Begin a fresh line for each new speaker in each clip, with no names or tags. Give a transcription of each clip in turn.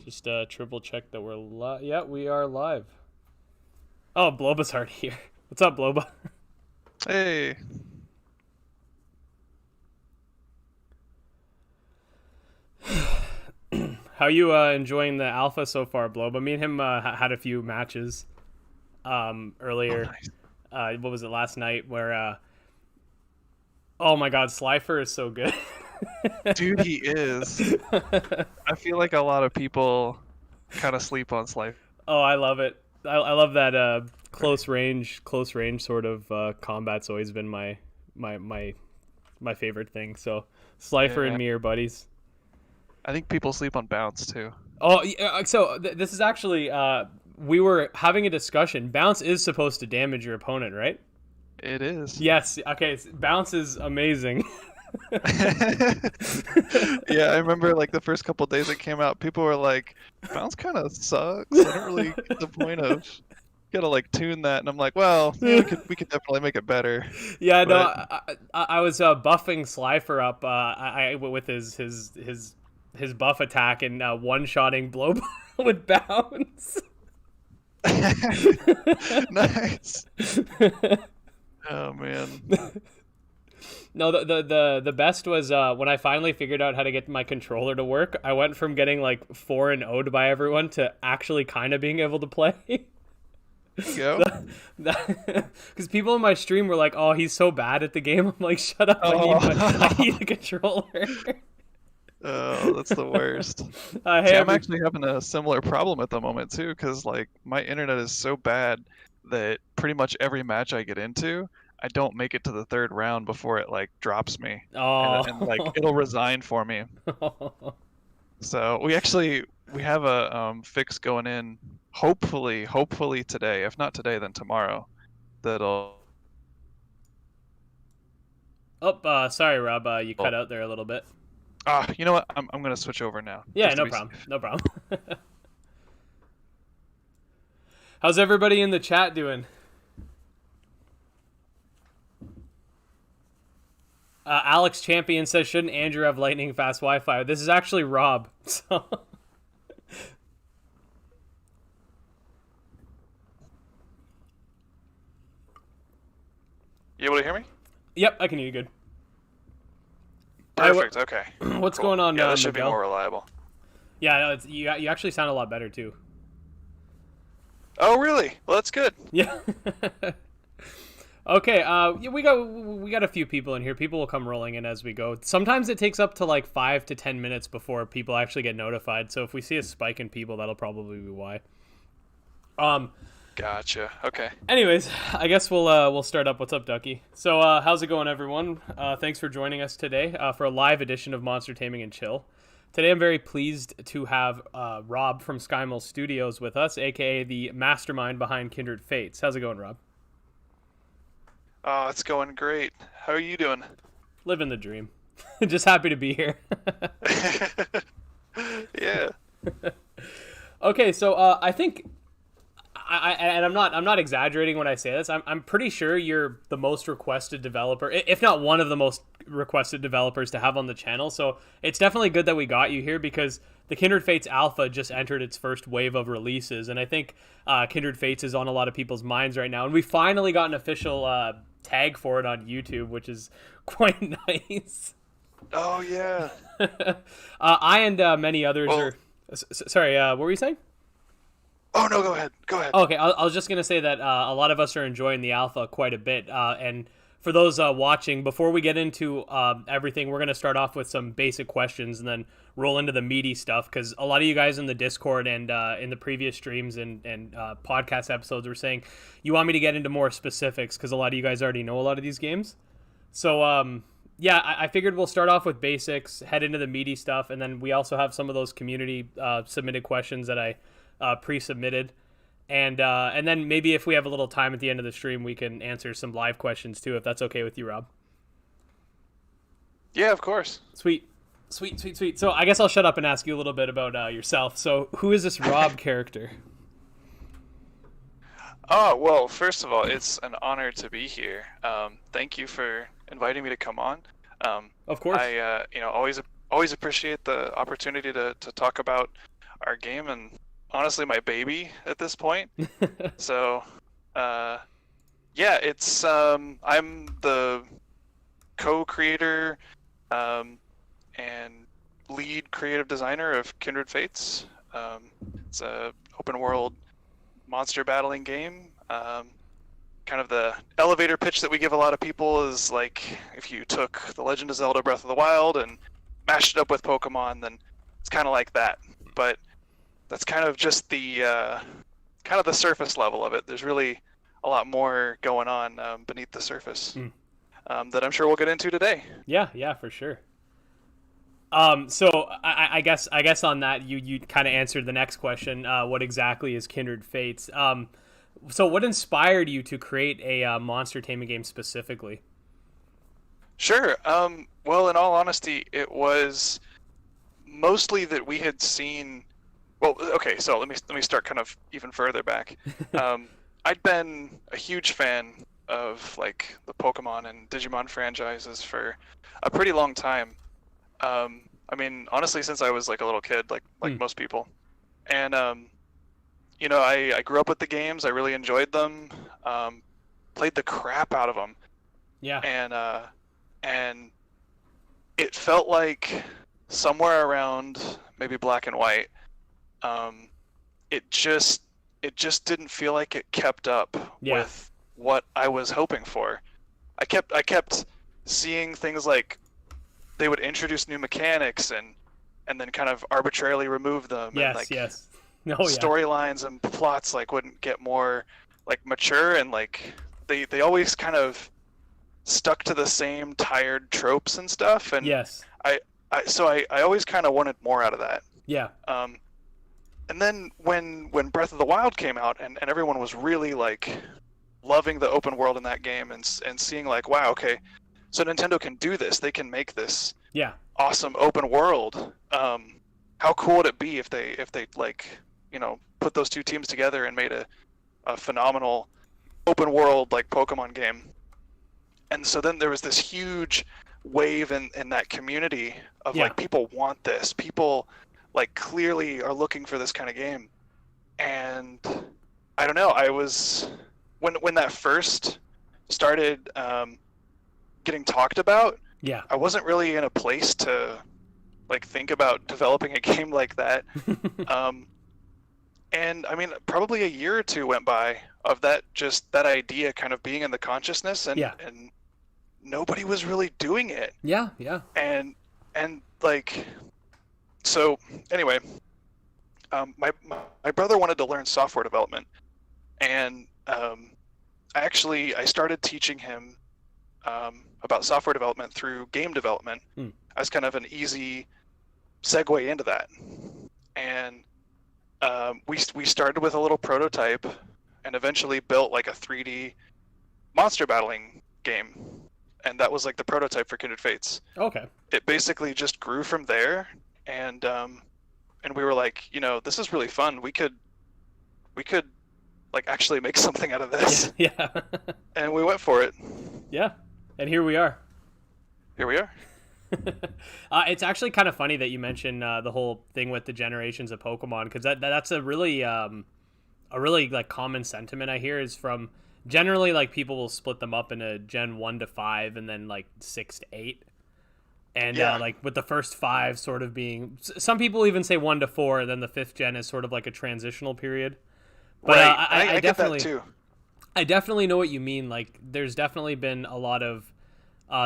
Just triple check that we're live. Yeah, we are live. Oh, Bloba's already here. What's up, Bloba?
Hey,
How you enjoying the alpha so far, Bloba? Me and him had a few matches
oh
earlier.
nice.
What was it, last night? Where oh my God, Slifer is so good.
Dude, he is. I feel like a lot of people kind of sleep on Slife.
Oh, I love it. I love that close range sort of combat's always been my favorite thing. So Slifer and
Yeah,
me are buddies.
I think people sleep on Bounce too.
Oh, yeah, so this is actually we were having a discussion. Bounce is supposed to damage your opponent, right?
It is.
Yes. Okay. Bounce is amazing.
Yeah, I remember like the first couple days it came out, people were like, Bounce kind of sucks. I don't really get the point of gotta like tune that, and I'm like, well, yeah, we could definitely make it better.
Yeah. No.
But
I was buffing Slifer up. With his buff attack and one-shotting blow with bounce.
nice. Oh man.
No, the best was when I finally figured out how to get my controller to work. I went from getting like 4 and 0'd by everyone to actually kind of being able to play.
There you go.
Because people in my stream were like, "Oh, he's so bad at the game." I'm like, "Shut up!
Oh.
I need a controller."
Oh, that's the worst.
Hey,
See, I'm actually having a similar problem at the moment too, because like my internet is so bad that pretty much every match I get into, I don't make it to the third round before it like drops me, and like
oh.
it'll resign for me. So we have a fix going in, hopefully today. If not today, then tomorrow. That'll.
Oh, sorry, Rob. You cut out there a little bit.
You know what? I'm gonna switch over now.
Yeah,
just to
no
be
problem.
safe.
No problem. How's everybody in the chat doing? Alex Champion says, shouldn't Andrew have lightning fast Wi-Fi? This is actually Rob. So
You able to hear me?
yep, I can hear you good.
Perfect. Okay.
What's
Cool.
going on,
Yeah, this should be
Miguel?
more reliable.
Yeah, no, you actually sound a lot better too.
Oh, really? Well, that's good.
Yeah. Okay. Yeah, we got a few people in here. People will come rolling in as we go. Sometimes it takes up to like 5 to 10 minutes before people actually get notified. So if we see a spike in people, that'll probably be why.
Gotcha. Okay.
Anyways, I guess we'll start up. What's up, Ducky? So how's it going, everyone? Thanks for joining us today for a live edition of Monster Taming and Chill. Today I'm very pleased to have Rob from Skymill Studios with us, aka the mastermind behind Kindred Fates. How's it going, Rob?
Oh, it's going great. How are you doing?
Living the dream. Just happy to be here.
Yeah.
Okay, so I think and I'm not exaggerating when I say this. I'm pretty sure you're the most requested developer, if not one of the most requested developers to have on the channel. So it's definitely good that we got you here because the Kindred Fates Alpha just entered its first wave of releases, and I think Kindred Fates is on a lot of people's minds right now. And we finally got an official tag for it on YouTube, which is quite nice.
Oh, yeah.
I and many others
Well,
are. Sorry, what were you saying?
oh, no, go ahead. Go ahead.
Okay, I was just going to say that a lot of us are enjoying the alpha quite a bit. And for those watching, before we get into everything, we're going to start off with some basic questions and then roll into the meaty stuff. Because a lot of you guys in the Discord and in the previous streams and podcast episodes were saying you want me to get into more specifics because a lot of you guys already know a lot of these games. So, yeah, I figured we'll start off with basics, head into the meaty stuff, and then we also have some of those community submitted questions that I pre-submitted, and then maybe if we have a little time at the end of the stream, we can answer some live questions too, if that's okay with you, Rob.
Yeah, of course.
Sweet. So I guess I'll shut up and ask you a little bit about yourself. So who is this Rob character?
Oh, well, first of all, it's an honor to be here. Thank you for inviting me to come on.
Of course.
I always appreciate the opportunity to talk about our game and honestly my baby at this point. So, yeah, it's I'm the co-creator and lead creative designer of Kindred Fates. It's a open world monster battling game. Kind of the elevator pitch that we give a lot of people is like if you took The Legend of Zelda Breath of the Wild and mashed it up with Pokemon, then it's kind of like that. But that's kind of just the surface level of it. There's really a lot more going on beneath the surface that I'm sure we'll get into today.
Yeah, for sure. So I guess on that you kind of answered the next question. What exactly is Kindred Fates? So what inspired you to create a monster taming game specifically?
Sure. Well, in all honesty, it was mostly that we had seen. Well, okay. So let me start kind of even further back. I'd been a huge fan of like the Pokemon and Digimon franchises for a pretty long time. I mean, honestly, since I was like a little kid, like most people, and you know, I grew up with the games. I really enjoyed them. Played the crap out of them.
Yeah.
And it felt like somewhere around maybe Black and White, it just didn't feel like it kept up with what I was hoping for. I kept seeing things like they would introduce new mechanics and then kind of arbitrarily remove them.
Yes,
and like
yes.
storylines and plots like wouldn't get more like mature, and like they always kind of stuck to the same tired tropes and stuff. And
yes,
I always kind of wanted more out of that.
Yeah.
And then when Breath of the Wild came out and everyone was really like loving the open world in that game and seeing like, wow, okay, so Nintendo can do this. They can make this awesome open world. How cool would it be if they like, you know, put those two teams together and made a phenomenal open world like Pokemon game? And so then there was this huge wave in that community of like, people want this. People like clearly are looking for this kind of game. And I don't know, I was when that first started getting talked about, I wasn't really in a place to like think about developing a game like that. And I mean, probably a year or two went by of that idea kind of being in the consciousness, and nobody was really doing it.
Yeah.
And like, so anyway, my brother wanted to learn software development, and I started teaching him about software development through game development as kind of an easy segue into that. And we started with a little prototype and eventually built like a 3D monster battling game. And that was like the prototype for Kindred Fates.
Okay. It
basically just grew from there, and we were like, you know, this is really fun. We could like actually make something out of this.
Yeah.
And we went for it.
Yeah. And here we are. It's actually kind of funny that you mentioned the whole thing with the generations of Pokemon, because that's a really like common sentiment I hear is from generally like people will split them up into Gen 1 to 5 and then like 6 to 8. And like with the first 5 sort of being, some people even say 1 to 4, and then the 5th gen is sort of like a transitional period. But
right. I
definitely
get that too.
I definitely know what you mean. Like there's definitely been a lot of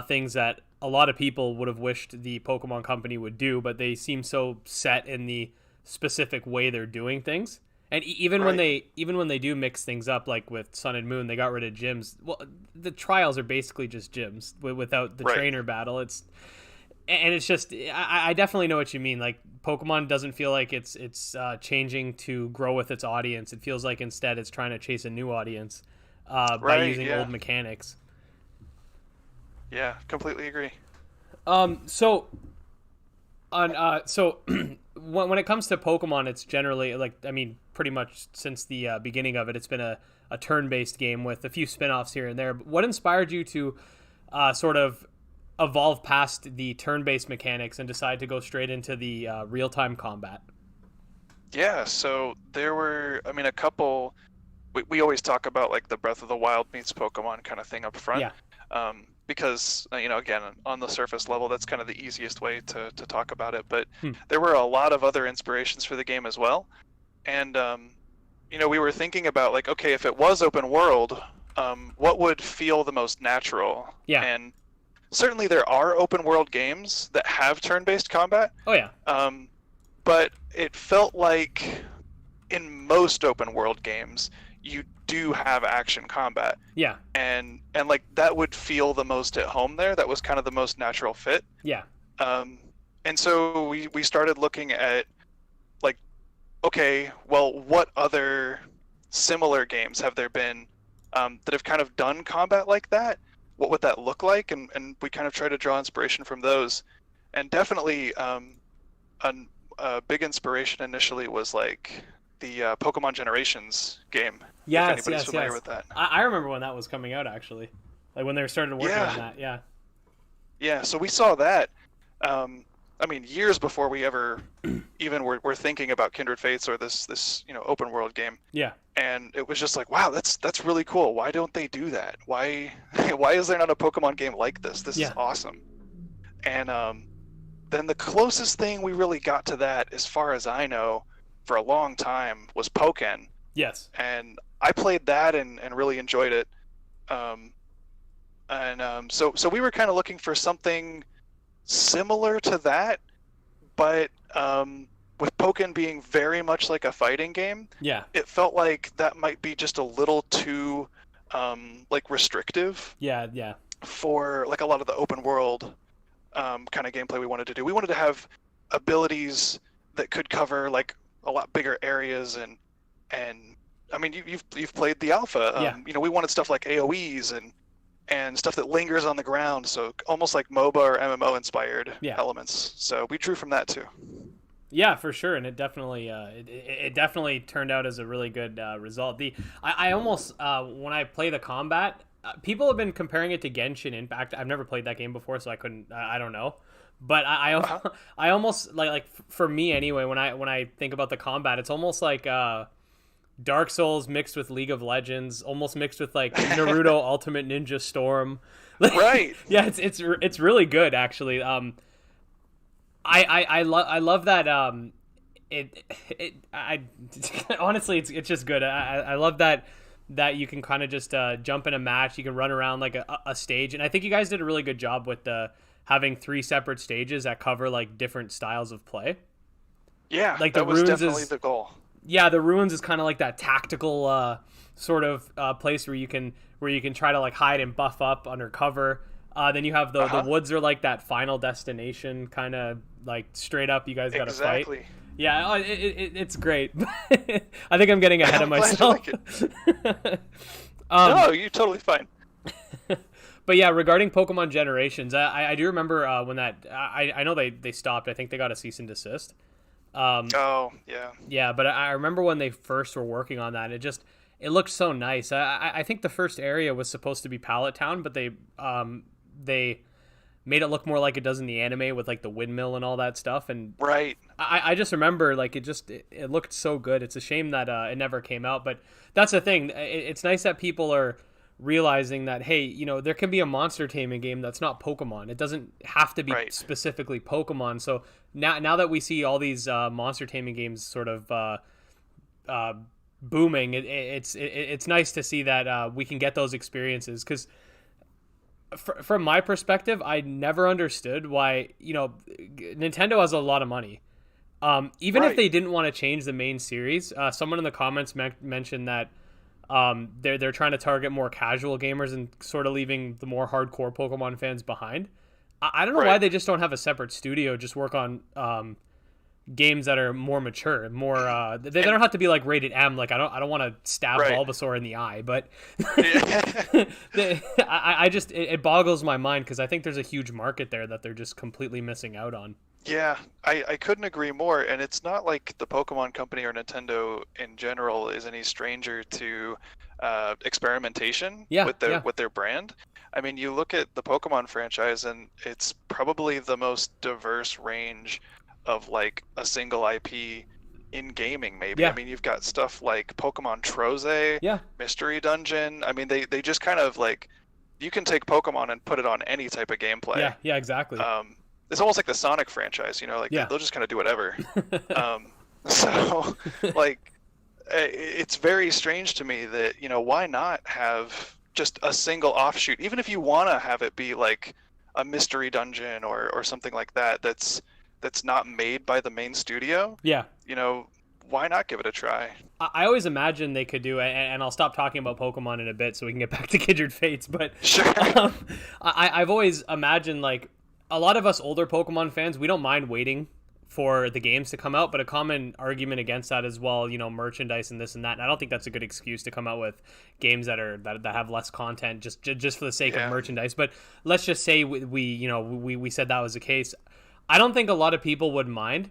things that a lot of people would have wished the Pokemon company would do, but they seem so set in the specific way they're doing things. And even when they do mix things up, like with Sun and Moon, they got rid of gyms. Well, the trials are basically just gyms without the trainer battle. It's just, I definitely know what you mean. Like Pokemon doesn't feel like it's changing to grow with its audience. It feels like instead it's trying to chase a new audience by using old mechanics.
Yeah, completely agree.
So when it comes to Pokemon, it's generally like, I mean, pretty much since the beginning of it, it's been a turn-based game with a few spin-offs here and there. But what inspired you to sort of evolve past the turn-based mechanics and decide to go straight into the real-time combat?
Yeah, so there were, I mean, a couple. We always talk about like the Breath of the Wild meets Pokemon kind of thing up front,
Yeah.
because again, on the surface level, that's kind of the easiest way to talk about it. But
Hmm.
there were a lot of other inspirations for the game as well, and we were thinking about like, okay, if it was open world, what would feel the most natural?
Yeah.
And certainly there are open world games that have turn-based combat,
Oh yeah.
but it felt like in most open world games you do have action combat,
Yeah.
and like that would feel the most at home there. That was kind of the most natural fit.
Yeah.
um, and so we started looking at like, okay, well, what other similar games have there been that have kind of done combat like that? What would that look like? And we kind of try to draw inspiration from those. And definitely a big inspiration initially was like the Pokemon Generations game, if
Yes.
anybody's
Yes.
familiar
Yes.
with that.
I remember when that was coming out actually, like when they started working on
Yeah,
that. Yeah.
yeah. So we saw that. I mean, years before we ever even were thinking about Kindred Fates or this open world game.
Yeah.
And it was just like, wow, that's really cool. Why don't they do that? Why why is there not a Pokemon game like this? This is
Yeah.
awesome. And then the closest thing we really got to that, as far as I know, for a long time was Pokken.
Yes.
And I played that and really enjoyed it. Um, so we were kind of looking for something similar to that, but with Pokken being very much like a fighting game,
Yeah.
it felt like that might be just a little too like restrictive
Yeah. Yeah.
for like a lot of the open world kind of gameplay we wanted to do. We wanted to have abilities that could cover like a lot bigger areas, and I mean you've played the alpha.
Yeah.
We wanted stuff like AOE's and stuff that lingers on the ground, so almost like MOBA or MMO inspired
Yeah.
elements. So we drew from that too.
Yeah, for sure, and it definitely it definitely turned out as a really good result. I almost when I play the combat, people have been comparing it to Genshin Impact. I've never played that game before, so I couldn't. I don't know, but
Uh-huh.
I almost like for me anyway. When I think about the combat, it's almost like Dark Souls mixed with League of Legends, almost mixed with like Naruto Ultimate Ninja Storm.
Right.
Yeah, it's really good actually. I love that I honestly it's just good. I love that you can kind of just jump in a match, you can run around like a stage, and I think you guys did a really good job with having 3 separate stages that cover like different styles of play.
Yeah,
Like the
that was
ruins
definitely
is
the goal.
Yeah, the ruins is kind of like that tactical sort of place where you can try to like hide and buff up under cover. Then you have the
Uh-huh.
woods are like that final destination kind of like straight up. You guys got to fight.
Exactly.
Yeah, it's great. I think I'm getting ahead of
I'm glad you
myself.
like it.
um,
No, you're totally fine.
but yeah, regarding Pokemon Generations, I do remember when that I know they stopped. I think they got a cease and desist.
Oh, yeah.
Yeah, but I remember when they first were working on that. It looked so nice. I think the first area was supposed to be Pallet Town, but they made it look more like it does in the anime with like the windmill and all that stuff. And
Right.
I just remember like it looked so good. It's a shame that it never came out, but that's the thing. It's nice that people are realizing that, hey, there can be a monster taming game that's not Pokemon. It doesn't have to be
Right.
specifically Pokemon. So now that we see all these monster taming games sort of booming, it's nice to see that we can get those experiences, because from my perspective, I never understood why Nintendo has a lot of money. Even if
Right.
they didn't want to change the main series, someone in the comments mentioned that they're trying to target more casual gamers and sort of leaving the more hardcore Pokemon fans behind. I don't know why
Right.
they just don't have a separate studio just work on games that are more mature, more they don't have to be like rated M. Like I don't want to stab
Right.
Bulbasaur in the eye, but
Yeah.
I just it boggles my mind, because I think there's a huge market there that they're just completely missing out on.
Yeah, I couldn't agree more. And it's not like the Pokemon Company or Nintendo in general is any stranger to experimentation
Yeah,
with their
yeah.
with their brand. I mean, you look at the Pokemon franchise, and it's probably the most diverse range of like a single IP in gaming, maybe. I
Yeah,
mean, you've got stuff like Pokemon Troze,
yeah,
Mystery Dungeon. I mean, they just kind of like, you can take Pokemon and put it on any type of gameplay.
yeah, yeah, exactly.
It's almost like the Sonic franchise, like
Yeah.
they'll just kind of do whatever. So, like, it's very strange to me that, why not have just a single offshoot, even if you want to have it be like a mystery dungeon or something like that that's not made by the main studio.
Yeah.
Why not give it a try?
I always imagine they could do, and I'll stop talking about Pokemon in a bit so we can get back to Kindred Fates. But
Sure.
I've always imagined, like, a lot of us older Pokemon fans, we don't mind waiting for the games to come out, but a common argument against that is, well, merchandise and this and that. And I don't think that's a good excuse to come out with games that have less content just for the sake of merchandise. But let's just say we said that was the case. I don't think a lot of people would mind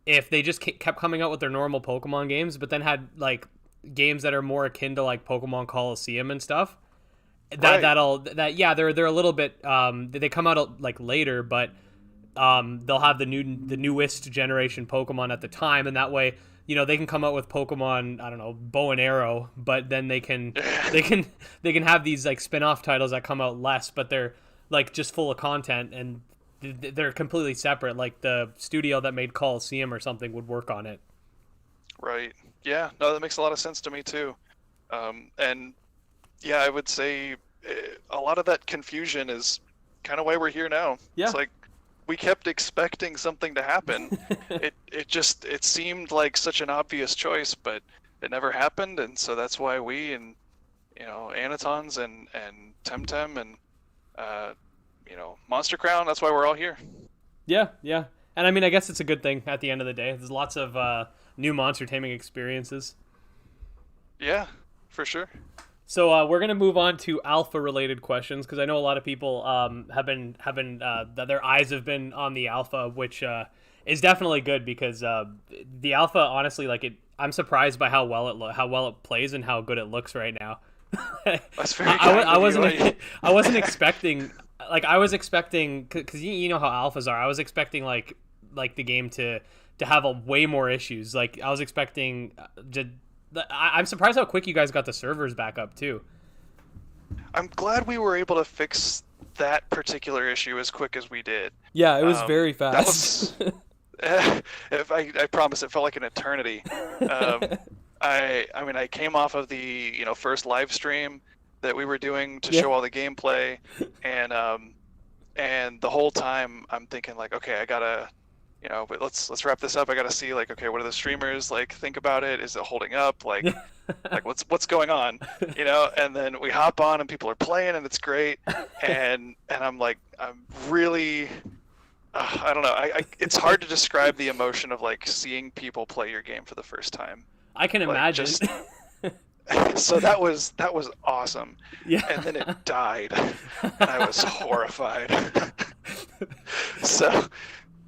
if they just kept coming out with their normal Pokemon games, but then had like games that are more akin to like Pokemon Coliseum and stuff.
Right.
They're a little bit they come out like later, but they'll have the newest generation Pokemon at the time, and that way they can come out with Pokemon, I don't know, bow and arrow, but then they can have these like spin-off titles that come out less, but they're like just full of content, and they're completely separate. Like the studio that made Coliseum or something would work on it.
Right. Yeah. No, that makes a lot of sense to me too. And yeah, I would say a lot of that confusion is kind of why we're here now.
Yeah.
It's like we kept expecting something to happen. It seemed like such an obvious choice, but it never happened, and so that's why we and Anatons and Temtem and Monster Crown, that's why we're all here.
Yeah, yeah. And I mean, I guess it's a good thing at the end of the day. There's lots of new monster taming experiences.
Yeah, for sure.
So we're gonna move on to alpha related questions, because I know a lot of people have been that their eyes have been on the alpha, which is definitely good, because the alpha, honestly, like I'm surprised by how well it plays and how good it looks right now.
That's very
I wasn't expecting. Like, I was expecting, because you know how alphas are. I was expecting like the game to have a way more issues. Like, I was expecting I'm surprised how quick you guys got the servers back up too.
I'm glad we were able to fix that particular issue as quick as we did.
Yeah, it was very fast.
I promise, it felt like an eternity. I came off of the first live stream that we were doing to show all the gameplay, and the whole time I'm thinking like, okay, I gotta, but let's wrap this up. I gotta see, like, okay, what do the streamers like think about it? Is it holding up? Like, like what's going on? And then we hop on and people are playing and it's great, and I'm like, I'm really. I don't know. It's hard to describe the emotion of like seeing people play your game for the first time.
I can imagine.
So that was awesome.
Yeah.
And then it died, and I was horrified. So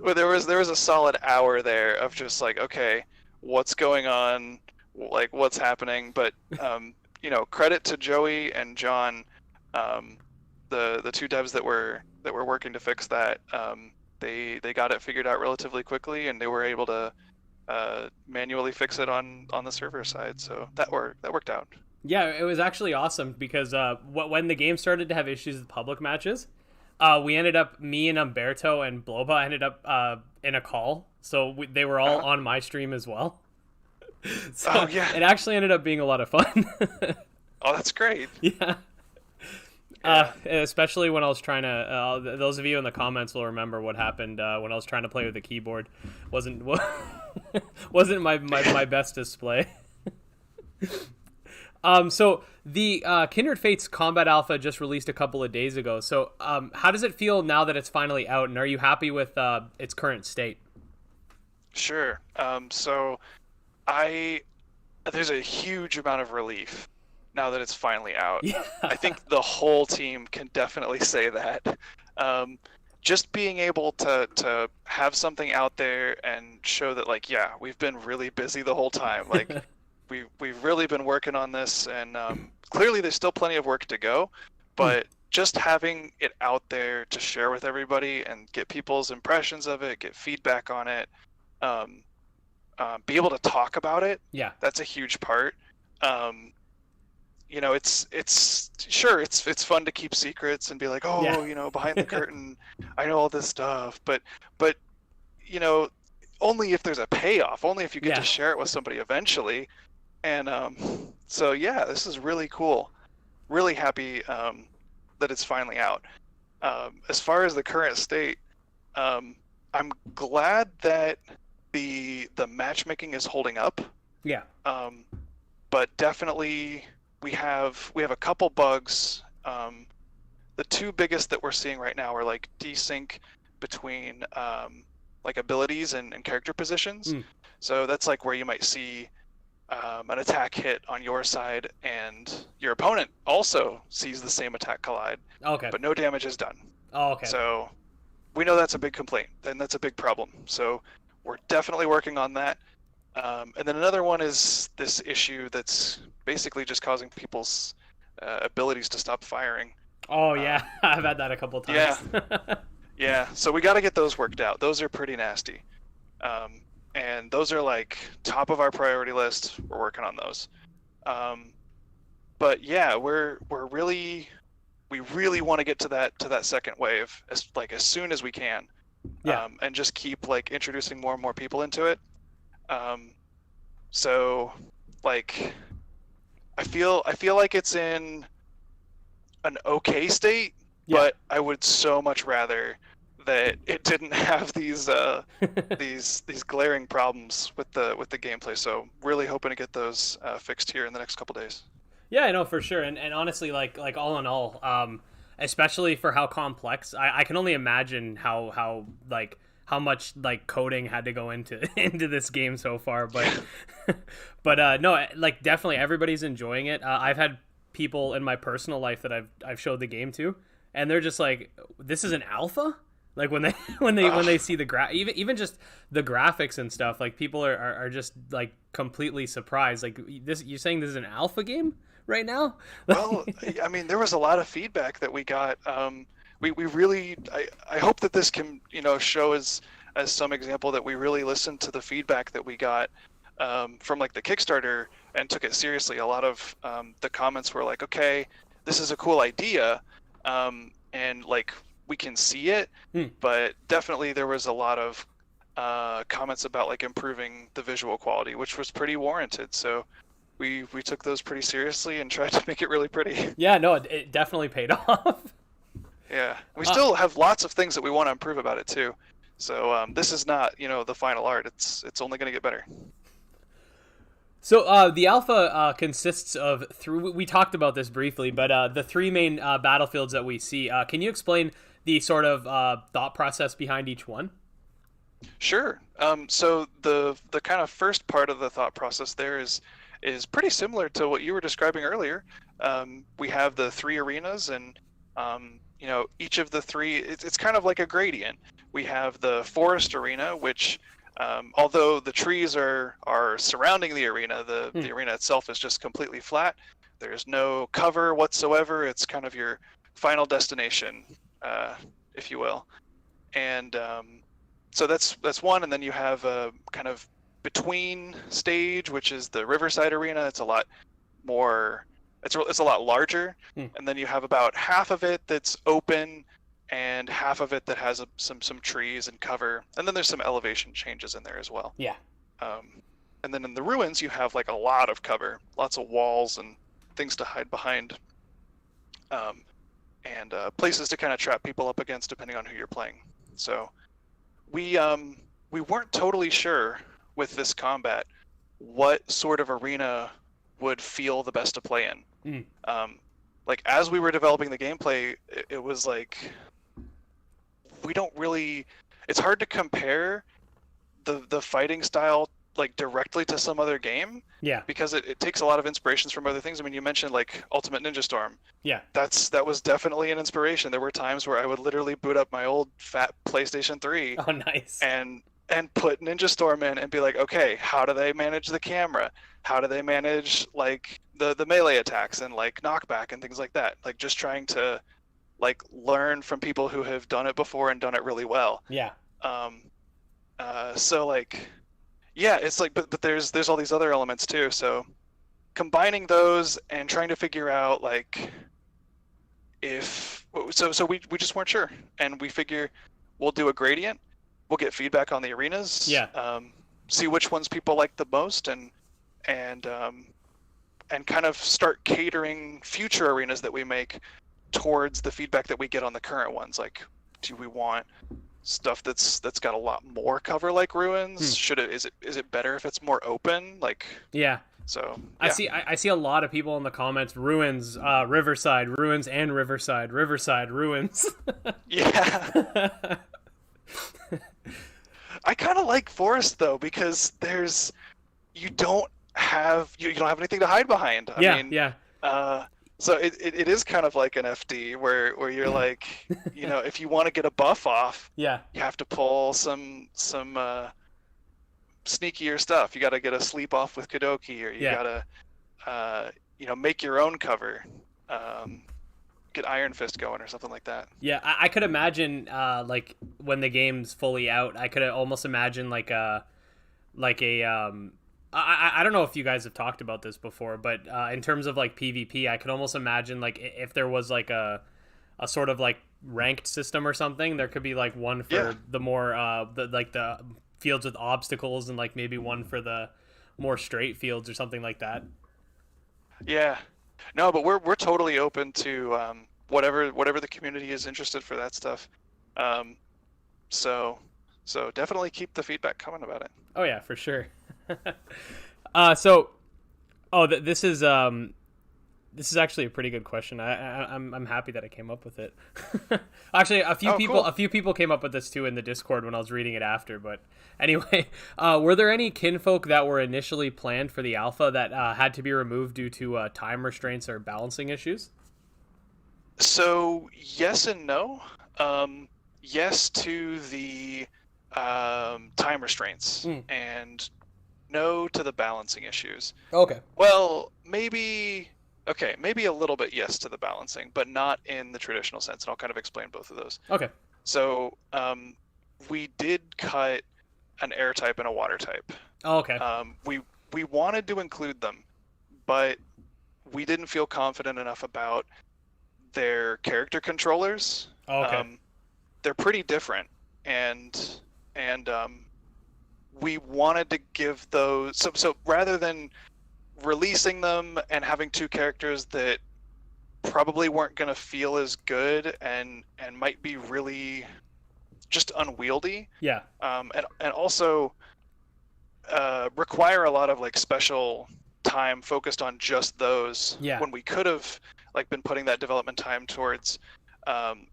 there was a solid hour there of just like, okay, what's going on? Like, what's happening? But credit to Joey and John, the two devs that were working to fix that. They got it figured out relatively quickly, and they were able to manually fix it on the server side. So that worked out.
Yeah, it was actually awesome, because when the game started to have issues with public matches, me and Umberto and Bloba ended up in a call. So they were all on my stream as well. So
yeah.
It actually ended up being a lot of fun.
Oh, that's great.
Yeah. Especially when I was trying to. Those of you in the comments will remember what happened when I was trying to play with the keyboard. Wasn't my best display. So the Kindred Fates Combat Alpha just released a couple of days ago. So how does it feel now that it's finally out, and are you happy with its current state?
Sure. So there's a huge amount of relief now that it's finally out.
Yeah.
I think the whole team can definitely say that. Just being able to have something out there and show that, like, yeah, we've been really busy the whole time. Like, we've really been working on this, and clearly there's still plenty of work to go, but just having it out there to share with everybody and get people's impressions of it, get feedback on it,
be able to talk about it.
Yeah.
That's a huge part. Um, you know, it's sure it's fun to keep secrets and be like,
Yeah.
oh, you know, behind the curtain, I know all this stuff, but you know, only if there's a payoff, only if you get to
Yeah.
share it with somebody eventually. And so yeah, this is really cool. Really happy that it's finally out. As far as the current state, I'm glad that the matchmaking is holding up.
Yeah.
But definitely we have a couple bugs. The two biggest that we're seeing right now are like desync between like abilities and character positions.
Mm.
So that's like where you might see an attack hit on your side and your opponent also sees the same attack collide,
Okay.
but no damage is done.
Oh, okay.
So we know that's a big complaint and that's a big problem. So we're definitely working on that. And then another one is this issue that's basically just causing people's abilities to stop firing.
Oh yeah, I've had that a couple times.
Yeah. Yeah, so we got to get those worked out. Those are pretty nasty. And those are like top of our priority list. We're working on those. But yeah, we really want to get to that second wave as soon as we can.
Yeah.
And just keep like introducing more and more people into it. So like I feel like it's in an okay state,
Yeah.
but I would so much rather that it didn't have these these glaring problems with the gameplay. So really hoping to get those fixed here in the next couple days.
Yeah, I know for sure, and honestly, like all in all, especially for how complex, I can only imagine how much like coding had to go into into this game so far. But but no, like definitely everybody's enjoying it. I've had people in my personal life that I've showed the game to, and they're just like, "This is an alpha." Like when they when they see the even just the graphics and stuff, like people are just like completely surprised. Like this, you're saying this is an alpha game right now?
Well, I mean, there was a lot of feedback that we got. We really, I hope that this can, you know, show as some example that we really listened to the feedback that we got from like the Kickstarter and took it seriously. A lot of the comments were like, okay, this is a cool idea, and like we can see it, but definitely there was a lot of comments about like improving the visual quality, which was pretty warranted. So we took those pretty seriously and tried to make it really pretty.
Yeah, no, it definitely paid off.
Yeah, we still have lots of things that we want to improve about it too. So this is not, you know, the final art. It's only going to get better.
So the alpha consists of three. We talked about this briefly, but the three main battlefields that we see. Can you explain the sort of thought process behind each one?
Sure. So the kind of first part of the thought process there is pretty similar to what you were describing earlier. We have the three arenas, and you know, each of the three, it's kind of like a gradient. We have the forest arena, which although the trees are surrounding the arena, the arena itself is just completely flat. There's no cover whatsoever. It's kind of your final destination, if you will. And so that's one. And then you have a kind of between stage, which is the Riverside Arena. It's a lot more. It's a lot larger. And then you have about half of it that's open, and half of it that has some trees and cover. And then there's some elevation changes in there as well.
Yeah.
And then in the ruins, you have like a lot of cover, lots of walls and things to hide behind, and places to kind of trap people up against depending on who you're playing. So we weren't totally sure with this combat what sort of arena would feel the best to play in. Like as we were developing the gameplay, it was like we don't really. It's hard to compare the fighting style like directly to some other game.
Yeah.
Because it takes a lot of inspirations from other things. I mean, you mentioned like Ultimate Ninja Storm.
Yeah.
That was definitely an inspiration. There were times where I would literally boot up my old fat PlayStation 3.
Oh, nice.
And put Ninja Storm in and be like, okay, how do they manage the camera? How do they manage like the melee attacks and like knockback and things like that? Like just trying to like learn from people who have done it before and done it really well.
Yeah.
So like, yeah, it's like, but there's all these other elements too. So combining those and trying to figure out like if we just weren't sure, and we figure we'll do a gradient, we'll get feedback on the arenas,
Yeah.
See which ones people like the most, and kind of start catering future arenas that we make towards the feedback that we get on the current ones. Like, do we want stuff that's got a lot more cover like ruins? Is it better if it's more open? Like,
yeah.
So
yeah. I see a lot of people in the comments, ruins, Riverside, ruins, and Riverside, ruins.
Yeah. I kind of like Forest though, because you don't have anything to hide behind. I mean, so it is kind of like an FD where you're like, if you want to get a buff off,
you
have to pull some sneakier stuff. You got to get a sleep off with Kadoki, or you got to make your own cover, get Iron Fist going or something like that.
Yeah, I could imagine like when the game's fully out, I could almost imagine like a I don't know if you guys have talked about this before, but in terms of like PvP, I could almost imagine like if there was like a sort of like ranked system or something. There could be like one for the more the fields with obstacles, and like maybe one for the more straight fields or something like that.
Yeah, no, but we're totally open to whatever the community is interested for that stuff. So definitely keep the feedback coming about it.
Oh yeah, for sure. This is actually a pretty good question. I'm happy that I came up with it. Actually, a few people came up with this too in the Discord when I was reading it after. But anyway, were there any kinfolk that were initially planned for the alpha that had to be removed due to time restraints or balancing issues?
So yes and no. Yes to the time restraints, and no to the balancing issues.
Okay.
Well, maybe a little bit yes to the balancing, but not in the traditional sense, and I'll kind of explain both of those.
Okay.
So we did cut an air type and a water type.
Oh, okay.
We wanted to include them, but we didn't feel confident enough about their character controllers.
Oh, okay.
They're pretty different, and we wanted to give those. So rather than releasing them and having two characters that probably weren't going to feel as good and might be really just unwieldy.
Yeah.
And also require a lot of like special time focused on just those.
Yeah.
When we could have like been putting that development time towards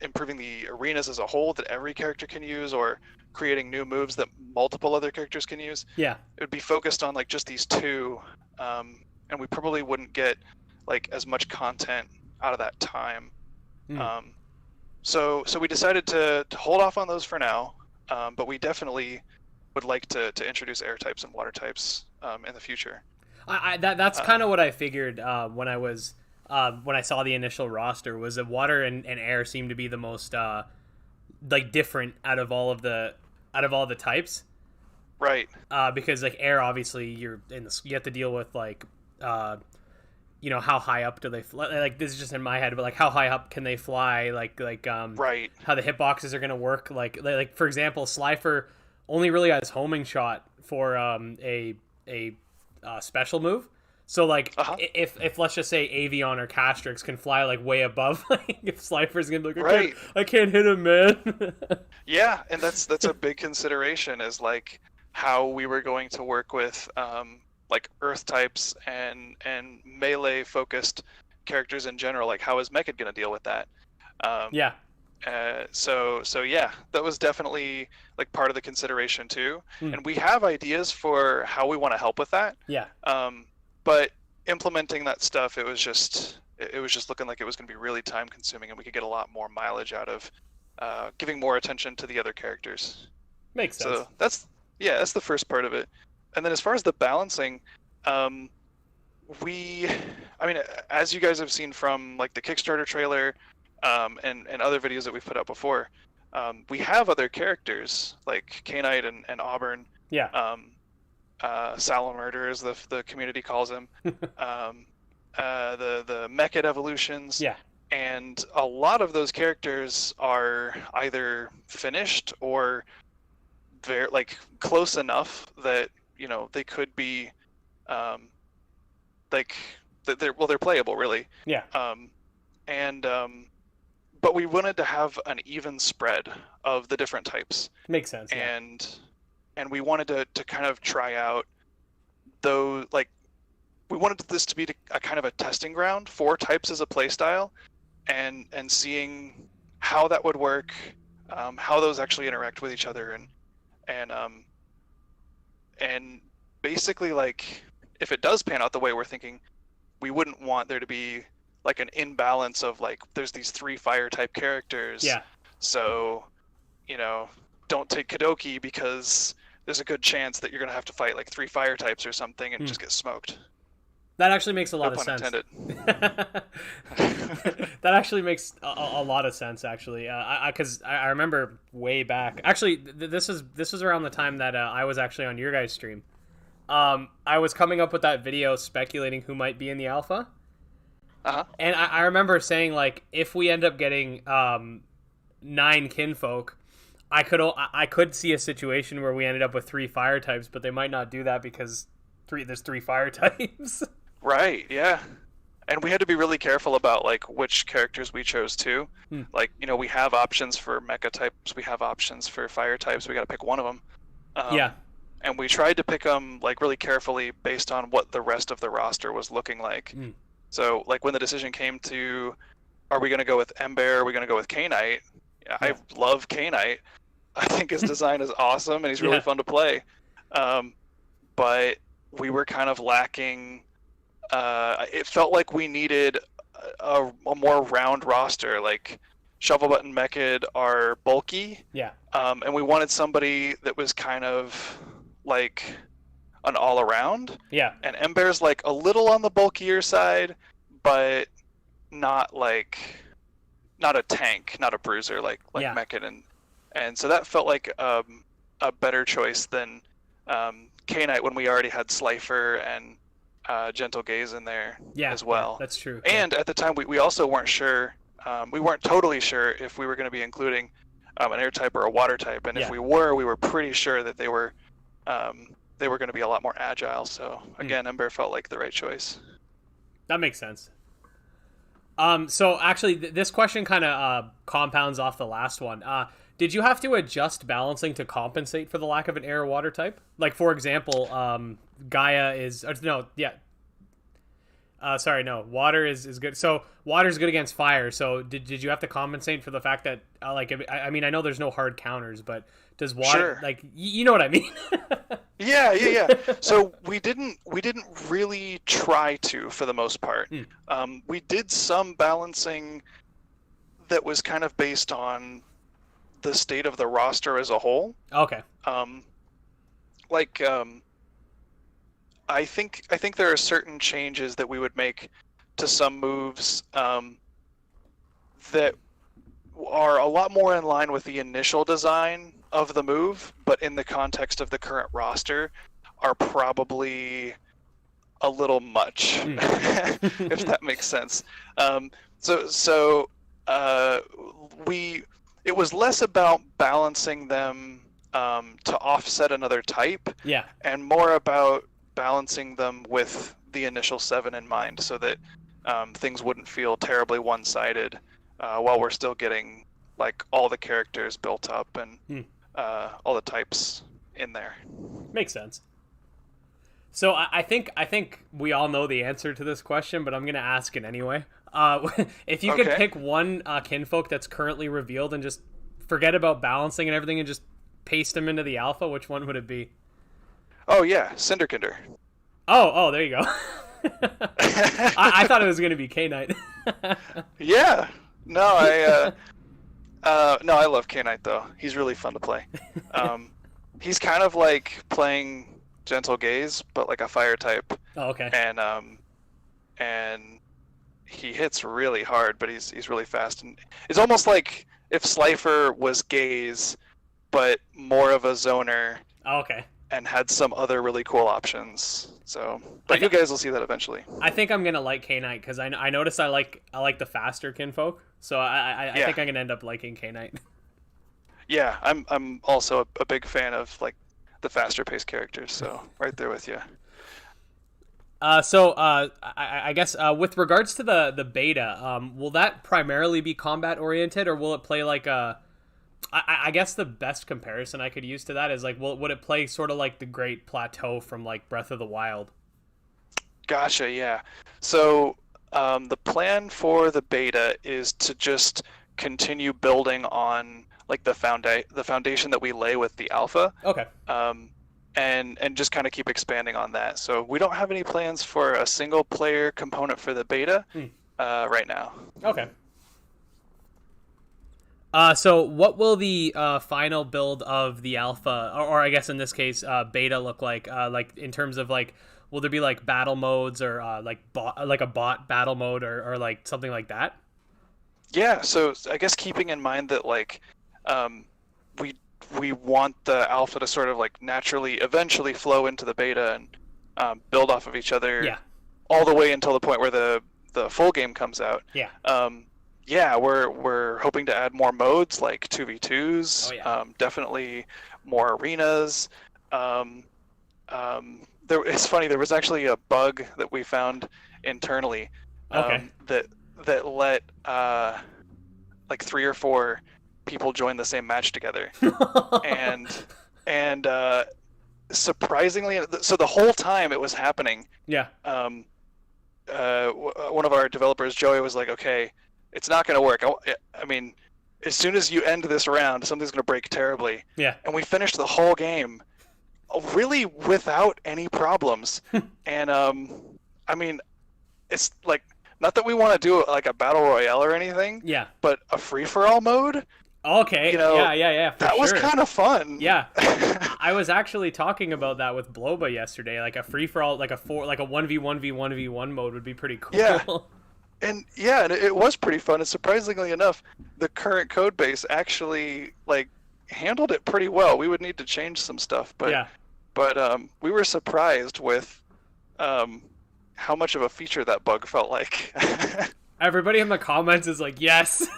improving the arenas as a whole that every character can use, or creating new moves that multiple other characters can use.
Yeah.
It would be focused on like just these two, and we probably wouldn't get like as much content out of that time. So we decided to hold off on those for now, but we definitely would like to introduce air types and water types in the future.
That's kind of what I figured when I saw the initial roster, was that water and air seemed to be the most like different out of all the types.
Right.
Because like air, obviously you have to deal with like how high up do they fly? Like this is just in my head, but like how high up can they fly? Like
right.
How the hitboxes are gonna work? Like for example, Slifer only really has homing shot for a special move. So like if let's just say Avion or Castrix can fly like way above, like if Slifer's gonna be like, I can't hit him, man.
Yeah, and that's a big consideration, is like how we were going to work with like earth types and melee focused characters in general. Like how is Mechad gonna deal with that?
Yeah.
So yeah, that was definitely like part of the consideration too. And we have ideas for how we want to help with that.
Yeah.
But implementing that stuff, it was just looking like it was going to be really time consuming, and we could get a lot more mileage out of giving more attention to the other characters.
Makes sense.
So that's the first part of it. And then as far as the balancing, as you guys have seen from like the Kickstarter trailer and other videos that we've put out before, we have other characters like K-Knight and Auburn.
Yeah.
Salamurder, as the community calls him, the Mechid evolutions.
Yeah.
And a lot of those characters are either finished or very like close enough that they could be like they're playable really.
Yeah.
But we wanted to have an even spread of the different types.
Makes sense. Yeah.
And we wanted to kind of try out those, like we wanted this to be a kind of a testing ground for types as a playstyle, and seeing how that would work, how those actually interact with each other, and basically, like, if it does pan out the way we're thinking, we wouldn't want there to be like an imbalance of like there's these 3 fire type characters.
Yeah.
So, don't take Kadoki because there's a good chance that you're gonna have to fight like 3 fire types or something and just get smoked.
That actually makes a lot
No
of
pun
sense.
intended.
That actually makes a lot of sense, actually. Because I remember way back. Actually, this was around the time that I was actually on your guys' stream. I was coming up with that video speculating who might be in the alpha.
Uh-huh.
And I remember saying, like, if we end up getting 9 Kinfolk, I could see a situation where we ended up with 3 fire types, but they might not do that because there's 3 fire types.
Right, yeah. And we had to be really careful about like which characters we chose too. Like, we have options for mecha types, we have options for fire types, we got to pick one of them.
Yeah.
And we tried to pick them like really carefully based on what the rest of the roster was looking like. So like when the decision came to, are we going to go with Ember, are we going to go with K-Knight? Yeah. I love K-Knight. I think his design is awesome and he's really fun to play. But we were kind of lacking. It felt like we needed a more round roster. Like Shovel Button Mechid are bulky.
Yeah.
And we wanted somebody that was kind of like an all around.
Yeah.
And Ember's like a little on the bulkier side, but not a tank, not a bruiser like Mechid, and so that felt like a better choice than K-Knight when we already had Slifer and Gentle Gaze in there as well.
Yeah, that's true.
And at the time, we also weren't sure. We weren't totally sure if we were going to be including an air type or a water type. And if we were pretty sure that they were going to be a lot more agile. So again, Ember felt like the right choice.
That makes sense. So actually, this question kind of compounds off the last one. Did you have to adjust balancing to compensate for the lack of an air or water type? Like, for example, Gaia is... water is good. So water is good against fire. So did you have to compensate for the fact that, I mean, I know there's no hard counters, but does water...
Sure.
You know what I mean?
Yeah. So we didn't really try to, for the most part. We did some balancing that was kind of based on the state of the roster as a whole.
Okay.
I think there are certain changes that we would make to some moves that are a lot more in line with the initial design of the move, but in the context of the current roster are probably a little much, if that makes sense. It was less about balancing them to offset another type, and more about balancing them with the initial 7 in mind, so that things wouldn't feel terribly one-sided while we're still getting like all the characters built up and all the types in there.
Makes sense. So I think we all know the answer to this question, but I'm gonna ask it anyway. If you could pick one Kinfolk that's currently revealed and just forget about balancing and everything and just paste them into the alpha, which one would it be?
Oh yeah, Cinderkinder.
Oh, there you go. I thought it was gonna be K-Knight.
Yeah. No, I love K-Knight though. He's really fun to play. He's kind of like playing Gentle Gaze, but like a fire type.
Oh, okay.
And he hits really hard, but he's really fast, and it's almost like if Slifer was Gaze, but more of a zoner.
Oh, okay.
and had some other really cool options. So, but you guys will see that eventually.
I think I'm gonna like K-Knight because I noticed I like the faster Kinfolk, so I think I'm gonna end up liking K-Knight.
Yeah, I'm also a big fan of like the faster paced characters, so right there with you.
I guess with regards to the beta, will that primarily be combat oriented, or will it play like a? I guess the best comparison I could use to that is like, would it play sort of like the Great Plateau from like Breath of the Wild?
Gotcha. Yeah. So the plan for the beta is to just continue building on like the foundation that we lay with the alpha.
Okay.
And just kind of keep expanding on that. So we don't have any plans for a single player component for the beta right now.
Okay. So what will the final build of the alpha, or I guess in this case beta, look like? Like in terms of like, will there be like battle modes or like a bot battle mode or like something like that?
Yeah. So I guess keeping in mind that like we want the alpha to sort of like naturally eventually flow into the beta and build off of each other.
Yeah.
All the way until the point where the full game comes out.
Yeah.
Yeah, we're hoping to add more modes like 2v2s.
Oh, yeah.
Definitely more arenas. It's funny. There was actually a bug that we found internally that let like 3 or 4 people join the same match together, and surprisingly, so the whole time it was happening.
Yeah.
One of our developers, Joey, was like, "Okay, it's not going to work. I mean, as soon as you end this round, something's going to break terribly."
Yeah.
And we finished the whole game really without any problems. And I mean, it's like, not that we want to do like a battle royale or anything.
Yeah.
But a free for all mode.
Okay.
You know,
yeah.
That was kind of fun.
Yeah. I was actually talking about that with Bloba yesterday. Like a free for all, like a 1v1v1v1 mode would be pretty cool.
Yeah. And yeah, it was pretty fun. And surprisingly enough, the current code base actually like handled it pretty well. We would need to change some stuff, but we were surprised with how much of a feature that bug felt like.
Everybody in the comments is like, yes.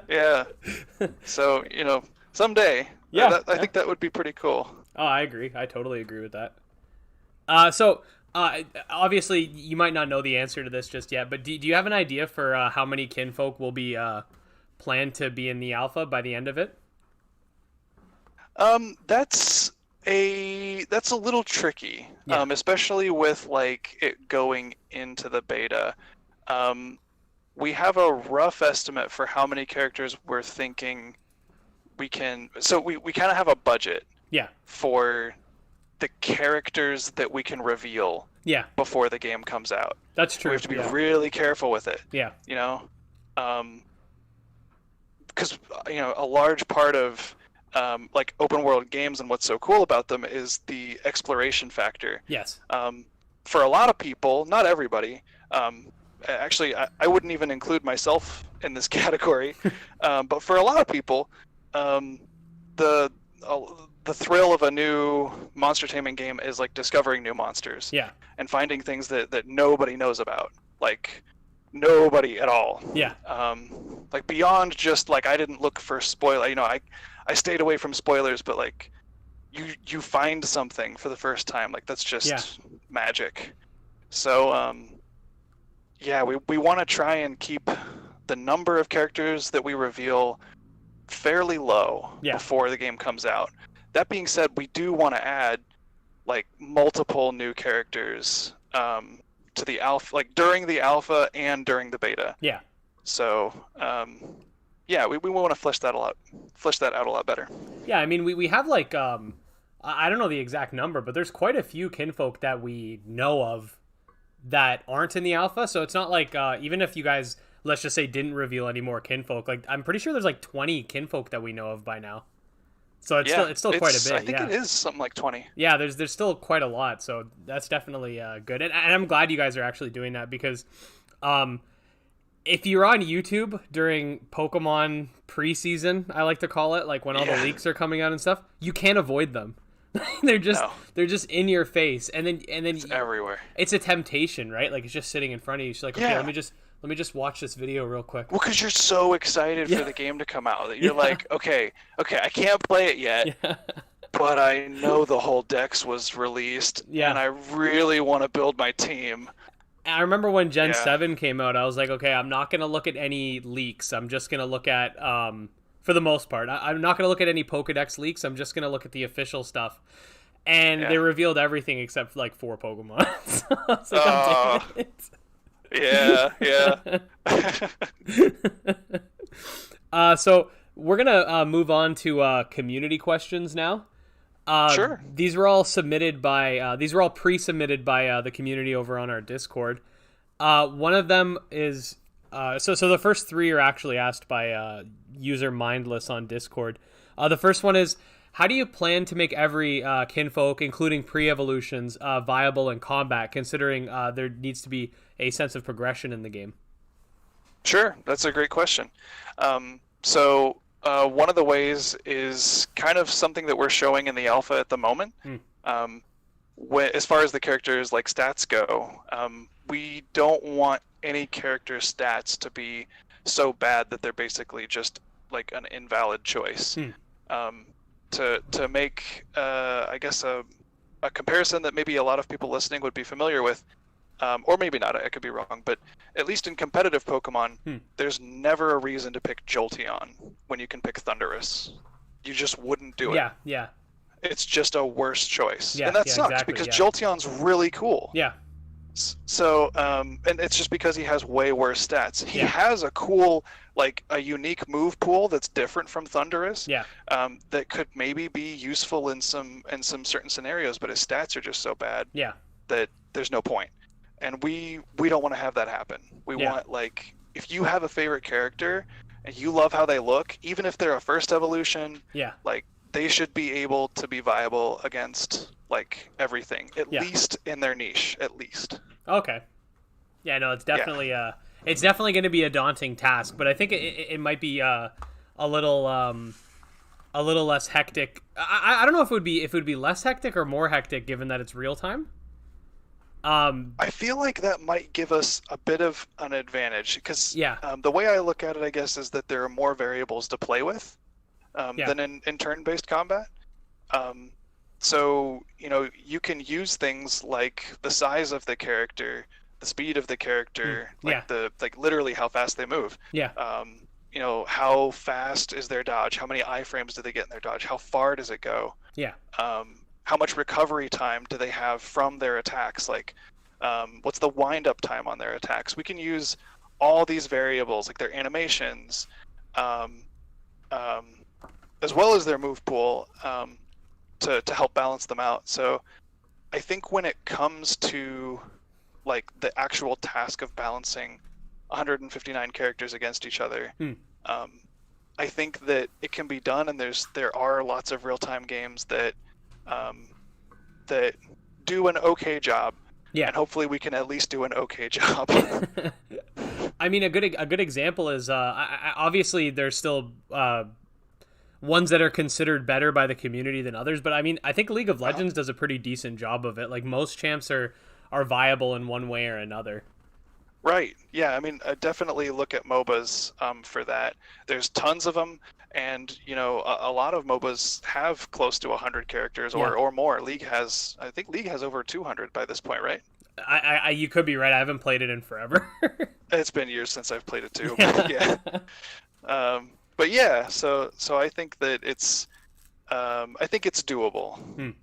Yeah. So, someday.
Yeah.
I think that would be pretty cool.
Oh, I agree. I totally agree with that. Obviously, you might not know the answer to this just yet, but do you have an idea for how many Kinfolk will be planned to be in the alpha by the end of it?
That's a little tricky, especially with like it going into the beta. We have a rough estimate for how many characters we're thinking we can. So we kind of have a budget.
Yeah. For
the characters that we can reveal.
Yeah. Before
the game comes out.
That's true.
We have to be really careful with it.
Yeah.
Because a large part of like open world games and what's so cool about them is the exploration factor.
Yes.
For a lot of people, not everybody. Actually, I wouldn't even include myself in this category. But for a lot of people, the thrill of a new monster taming game is like discovering new monsters.
Yeah. And
finding things that nobody knows about. Like nobody at all.
Yeah.
Like beyond just like I didn't look for spoiler. I stayed away from spoilers, but like you find something for the first time. Like that's just magic. So we want to try and keep the number of characters that we reveal fairly low before the game comes out. That being said, we do want to add like multiple new characters to the alpha, like during the alpha and during the beta.
Yeah.
So we want to flesh that out a lot better.
Yeah, I mean we have like I don't know the exact number, but there's quite a few Kinfolk that we know of that aren't in the alpha. So it's not like even if you guys, let's just say, didn't reveal any more Kinfolk, like I'm pretty sure there's like 20 Kinfolk that we know of by now. So it's still quite a bit.
I think it is something like 20.
Yeah, there's still quite a lot. So that's definitely good. And I'm glad you guys are actually doing that because if you're on YouTube during Pokemon preseason, I like to call it, like when all the leaks are coming out and stuff, you can't avoid them. they're just
No.
they're just in your face, and then
It's everywhere.
it's a temptation, right? Like it's just sitting in front of you. She's like, okay,
Yeah.
let me just watch this video real quick.
Well, because you're so excited
Yeah.
for the game to come out that you're
Yeah.
like, okay, I can't play it yet,
Yeah.
but I know the whole Dex was released,
Yeah.
and I really want to build my team.
I remember when Gen
Yeah.
7 came out, I was like, okay, I'm not gonna look at any leaks. I'm just gonna look at for the most part, I'm not gonna look at any Pokedex leaks. I'm just gonna look at the official stuff. And
Yeah.
they revealed everything except for like 4 Pokemon. So I was like, oh, damn
Yeah.
it. So we're gonna move on to community questions now.
Sure.
These were all submitted by these were all pre-submitted by the community over on our Discord. One of them is so the first 3 are actually asked by user Mindless on Discord. The first one is, how do you plan to make every kinfolk, including pre-evolutions, viable in combat, considering there needs to be a sense of progression in the game?
Sure, that's a great question. So one of the ways is kind of something that we're showing in the alpha at the moment. As far as the characters' like stats go, we don't want any character stats to be so bad that they're basically just like an invalid choice. To make I guess a comparison that maybe a lot of people listening would be familiar with, or maybe not, I could be wrong, but at least in competitive Pokemon, there's never a reason to pick Jolteon when you can pick Thundurus. You just wouldn't do it.
Yeah.
It's just a worse choice.
Yeah,
And that
yeah,
sucks
exactly,
because
yeah.
Jolteon's really cool.
Yeah.
So, and it's just because he has way worse stats. He
Yeah.
has a cool, like a unique move pool that's different from Thundurus.
Yeah.
That could maybe be useful in some certain scenarios, but his stats are just so bad
Yeah.
that there's no point. And we don't want to have that happen. We
Yeah.
want, like, if you have a favorite character and you love how they look, even if they're a first evolution,
Yeah.
like they should be able to be viable against like everything, at
Yeah.
least in their niche, at least.
Okay. Yeah, no, it's definitely going to be a daunting task, but I think it might be a little less hectic. I don't know if it would be less hectic or more hectic given that it's real time.
I feel like that might give us a bit of an advantage because
Yeah.
The way I look at it, I guess, is that there are more variables to play with
Yeah.
than in turn-based combat. So, you can use things like the size of the character, the speed of the character, like literally how fast they move.
Yeah.
How fast is their dodge? How many iframes do they get in their dodge? How far does it go?
Yeah.
How much recovery time do they have from their attacks? Like, what's the wind-up time on their attacks? We can use all these variables, like their animations, as well as their move pool, to help balance them out. So I think when it comes to like the actual task of balancing 159 characters against each other, I think that it can be done, and there are lots of real-time games that that do an okay job.
Yeah.
And hopefully we can at least do an okay job.
I mean, a good example is obviously there's still ones that are considered better by the community than others, but I mean, I think League of Legends does a pretty decent job of it. Like most champs are viable in one way or another.
Right. Yeah. I mean, I definitely look at MOBAs for that. There's tons of them, and a lot of MOBAs have close to 100 characters or more. I think League has over 200 by this point, right?
You could be right. I haven't played it in forever.
It's been years since I've played it too. But yeah. But yeah, so I think that it's doable.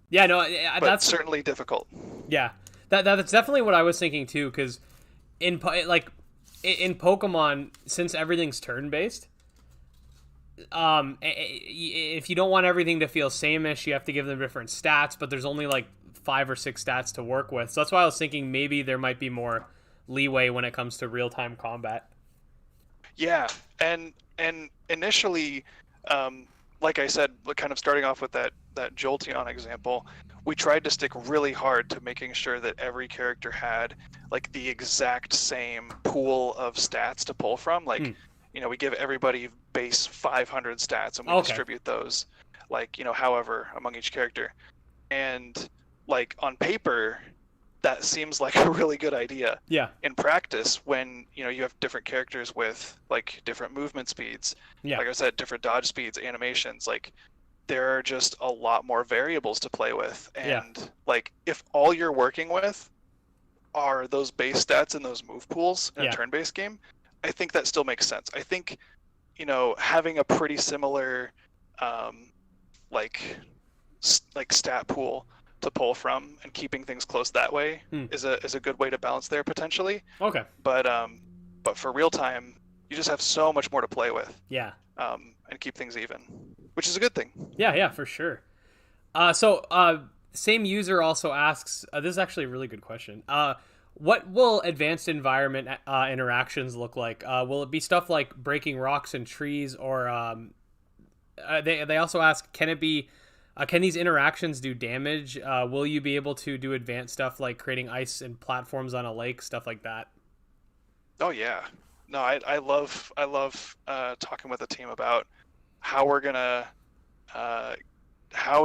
Yeah, no,
but
that's
certainly difficult.
Yeah, that's definitely what I was thinking too. Because in Pokemon, since everything's turn based, if you don't want everything to feel same-ish, you have to give them different stats. But there's only like 5 or 6 stats to work with. So that's why I was thinking maybe there might be more leeway when it comes to real-time combat.
Yeah, and initially, like I said, kind of starting off with that Jolteon example, we tried to stick really hard to making sure that every character had like the exact same pool of stats to pull from. Like, we give everybody base 500 stats and we distribute those. like, however among each character. And like on paper, that seems like a really good idea.
Yeah.
In practice, when you have different characters with like different movement speeds,
Yeah.
like I said, different dodge speeds, animations, like there are just a lot more variables to play with. And like if all you're working with are those base stats and those move pools in a turn-based game, I think that still makes sense. I think having a pretty similar like stat pool to pull from and keeping things close that way is a good way to balance there potentially.
Okay.
But for real time, you just have so much more to play with.
Yeah.
And keep things even, which is a good thing.
Yeah, for sure. Same user also asks, this is actually a really good question. What will advanced environment interactions look like? Will it be stuff like breaking rocks and trees, or they also ask, can these interactions do damage? Will you be able to do advanced stuff like creating ice and platforms on a lake, stuff like that?
Oh yeah, no, I love talking with the team about how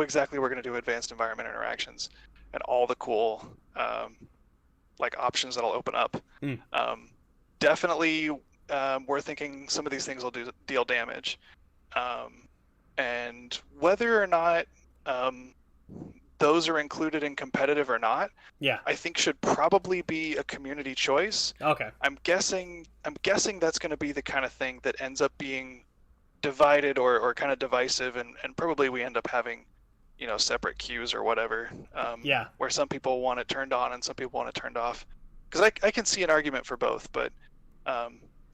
exactly we're gonna do advanced environment interactions and all the cool like options that'll open up. Definitely, we're thinking some of these things will deal damage, and whether or not those are included in competitive or not, I think should probably be a community choice.
Okay.
I'm guessing that's going to be the kind of thing that ends up being divided or kind of divisive, and probably we end up having separate queues or whatever, where some people want it turned on and some people want it turned off, because I can see an argument for both, but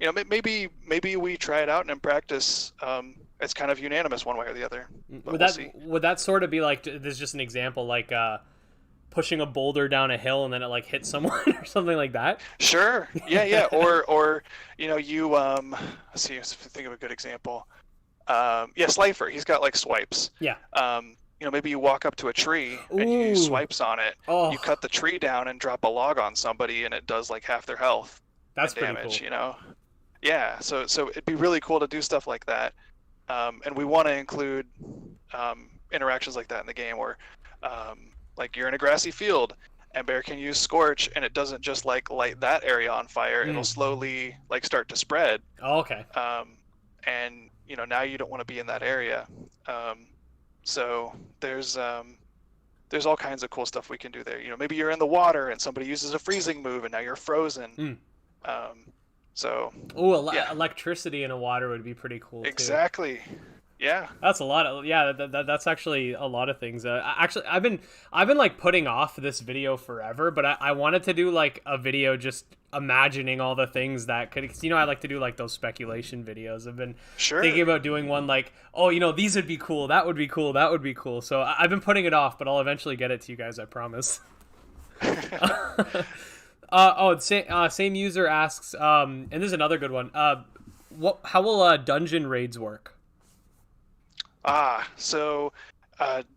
maybe we try it out, and in practice it's kind of unanimous one way or the other.
Would that sort of be like, this is just an example, like pushing a boulder down a hill and then it like hits someone or something like that?
Sure. Yeah. or you let's see, let's think of a good example. Slifer, he's got like swipes. Maybe you walk up to a tree and you use swipes on it. You cut the tree down and drop a log on somebody, and it does like half their health.
That's
and
pretty
damage,
cool.
Yeah, so it'd be really cool to do stuff like that. And we want to include interactions like that in the game, where like you're in a grassy field and Bear can use Scorch, and it doesn't just like light that area on fire. It'll slowly like start to spread.
Okay.
And now you don't want to be in that area. So there's all kinds of cool stuff we can do there. Maybe you're in the water and somebody uses a freezing move and now you're frozen.
Electricity in a water would be pretty cool too.
Exactly. Yeah.
That's a lot of that's actually a lot of things. Actually, I've been like putting off this video forever, but I wanted to do like a video just imagining all the things that could, cause, I like to do like those speculation videos. I've been thinking about doing one like, these would be cool, that would be cool, that would be cool. So I've been putting it off, but I'll eventually get it to you guys, I promise. Same user asks, and this is another good one. How will dungeon raids work?
So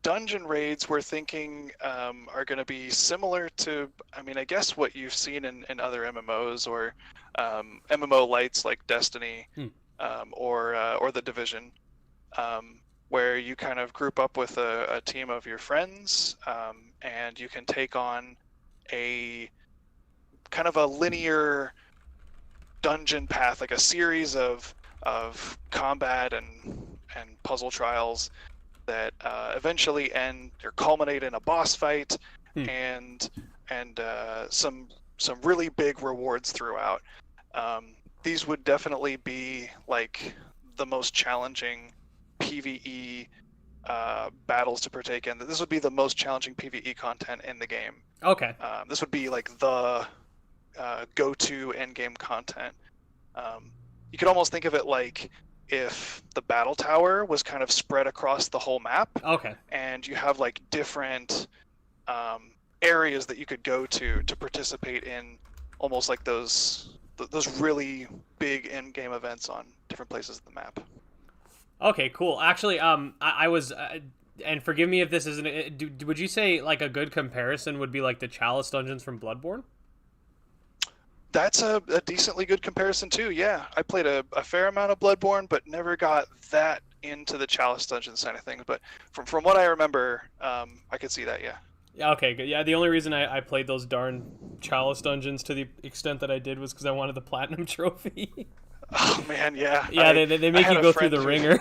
dungeon raids, we're thinking are going to be similar to, I guess what you've seen in other MMOs or MMO lights like Destiny or The Division, where you kind of group up with a team of your friends, and you can take on a kind of a linear dungeon path, like a series of combat and puzzle trials that eventually end or culminate in a boss fight and some really big rewards throughout. These would definitely be like the most challenging PvE battles to partake in. This would be the most challenging PvE content in the game.
Okay.
This would be like the go-to end-game content. You could almost think of it like if the battle tower was kind of spread across the whole map.
Okay.
And you have like different areas that you could go to participate in, almost like those really big end-game events on different places of the map.
Okay, cool. Actually, I was, and forgive me if this isn't, would you say like a good comparison would be like the Chalice dungeons from Bloodborne?
That's a decently good comparison too. Yeah, I played a fair amount of Bloodborne, but never got that into the Chalice Dungeon side of things, but from what I remember, I could see that. Yeah.
Yeah, okay, good. Yeah, the only reason I played those darn Chalice Dungeons to the extent that I did was because I wanted the Platinum Trophy.
Oh man, yeah.
Yeah, they make you go through the ringer.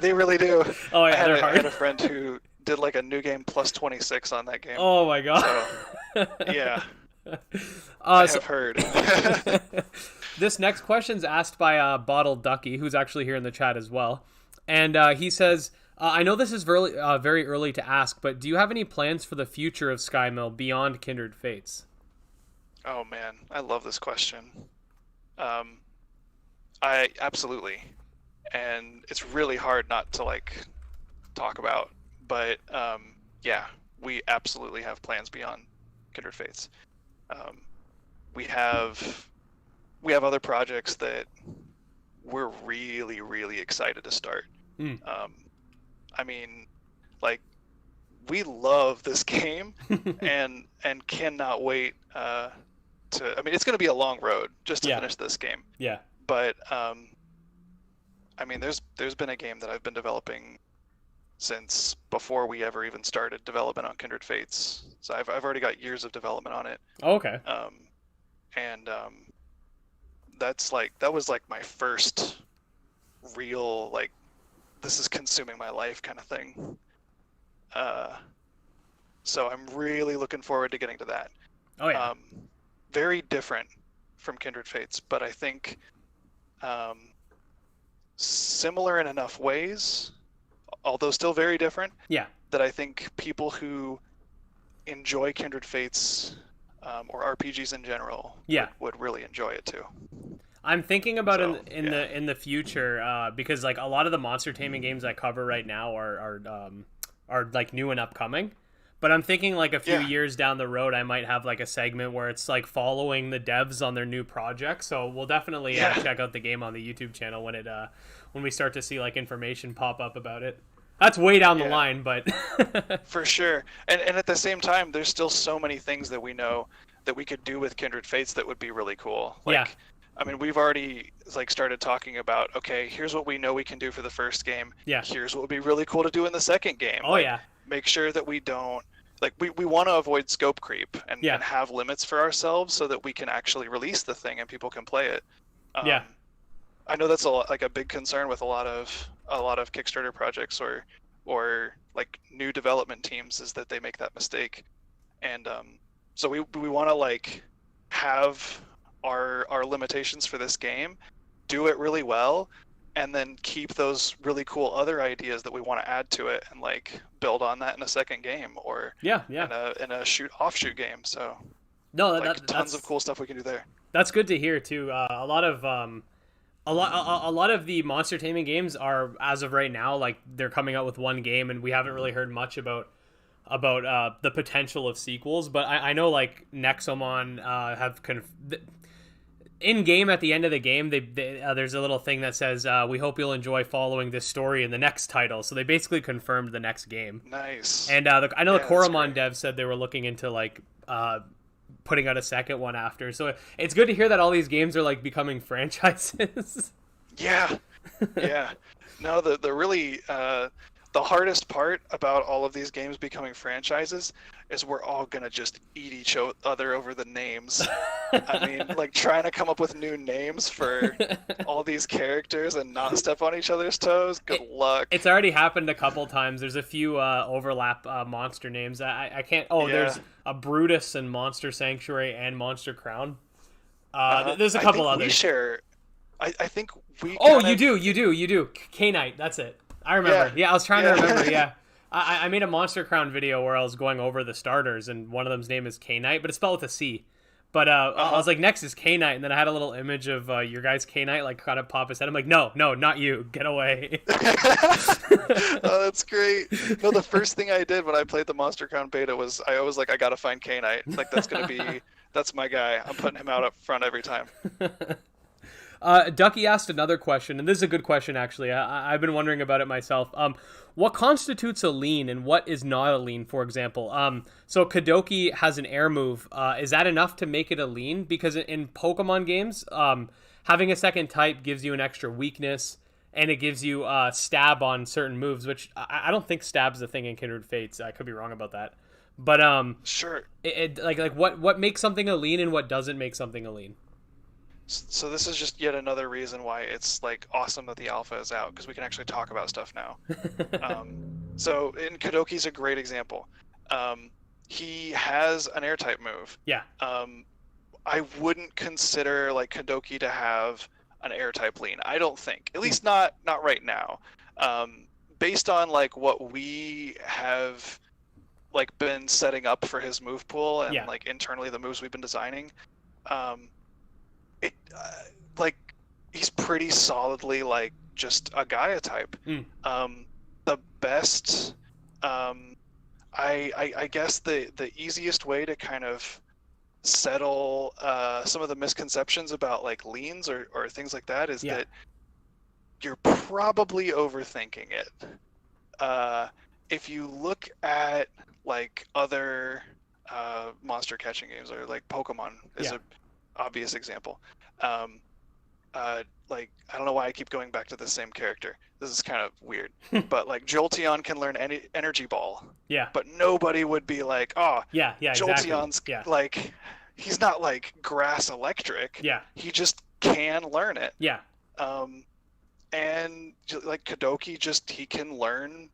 They really do.
Oh yeah,
they're
hard.
I had a friend who did like a new game plus 26 on that game.
Oh my god.
So, yeah. I have heard.
This next question's asked by Bottled Ducky, who's actually here in the chat as well, and he says, I know this is very early to ask, but do you have any plans for the future of Skymill beyond Kindred Fates?
Oh man, I love this question. I absolutely, and it's really hard not to like talk about, but yeah, we absolutely have plans beyond Kindred Fates. We have other projects that we're really, really excited to start. I mean, like, we love this game and cannot wait I mean, it's going to be a long road just to finish this game.
Yeah.
But I mean, there's been a game that I've been developing since before we ever even started development on Kindred Fates. So I've already got years of development on it.
Oh, okay.
That was like my first real, like, this is consuming my life kind of thing. So I'm really looking forward to getting to that.
Oh yeah.
Very different from Kindred Fates, but I think similar in enough ways, although still very different.
Yeah.
That I think people who enjoy Kindred Fates or RPGs in general would really enjoy it too.
I'm thinking about in the future because like a lot of the monster taming games I cover right now are like new and upcoming. But I'm thinking like a few years down the road, I might have like a segment where it's like following the devs on their new projects. So we'll definitely check out the game on the YouTube channel when we start to see like information pop up about it. That's way down the line, but
for sure. And at the same time, there's still so many things that we know that we could do with Kindred Fates that would be really cool. Like, I mean, we've already like started talking about, okay, here's what we know we can do for the first game.
Yeah.
Here's what would be really cool to do in the second game.
Oh, yeah.
Make sure that we don't, like, we want to avoid scope creep and have limits for ourselves so that we can actually release the thing and people can play it. I know that's a big concern with a lot of Kickstarter projects or like new development teams, is that they make that mistake. And so we want to like have our limitations for this game, do it really well, and then keep those really cool other ideas that we want to add to it and like build on that in a second game or in a offshoot game. So that's tons of cool stuff we can do there.
That's good to hear too. A lot of the monster taming games are, as of right now, like they're coming out with one game, and we haven't really heard much about the potential of sequels. But I know like Nexomon have in game at the end of the game, there's a little thing that says, we hope you'll enjoy following this story in the next title. So they basically confirmed the next game.
Nice.
And I know the Koromon devs said they were looking into like putting out a second one after. So it's good to hear that all these games are like becoming franchises.
Yeah. No, the really the hardest part about all of these games becoming franchises is we're all gonna just eat each other over the names. I mean, like trying to come up with new names for all these characters and not step on each other's toes. Good luck.
It's already happened a couple times. There's a few overlap monster names. I can't. There's a Brutus and Monster Sanctuary and Monster Crown. There's a couple others.
We share. I think we.
You do. K-Knight. That's it. I remember. Yeah, I was trying to remember. Yeah. I made a Monster Crown video where I was going over the starters, and one of them's name is K-Knight, but it's spelled with a C. But I was like, next is K-Knight, and then I had a little image of your guy's K-Knight, like, kind of pop his head. I'm like, no, not you. Get away.
Oh, that's great. No, the first thing I did when I played the Monster Crown beta was I always like, I gotta find K-Knight. Like, that's my guy. I'm putting him out up front every time.
Ducky asked another question, and this is a good question, actually. I've been wondering about it myself. What constitutes a lean and what is not a lean, for example? So Kadoki has an air move. Is that enough to make it a lean? Because in Pokemon games, having a second type gives you an extra weakness, and it gives you stab on certain moves, which I don't think stab's a thing in Kindred Fates. I could be wrong about that, but
Sure.
like what makes something a lean and what doesn't make something a lean.
So this is just yet another reason why it's like awesome that the alpha is out, because we can actually talk about stuff now. So in Kadoki's a great example. He has an air type move.
Yeah.
I wouldn't consider like Kadoki to have an air type lean. I don't think, at least not right now. Based on like what we have like been setting up for his move pool and like internally the moves we've been designing, like he's pretty solidly like just a Gaia type. The best, I guess the easiest way to kind of settle some of the misconceptions about like leans or things like that is that you're probably overthinking it. If you look at like other monster catching games, or like Pokemon is an obvious example. Like, I don't know why I keep going back to the same character. This is kind of weird. But like Jolteon can learn any energy ball. Yeah. But nobody would be like, oh, Jolteon's like, he's not like grass electric. Yeah. He just can learn it. Yeah. And like Kadoki, he can learn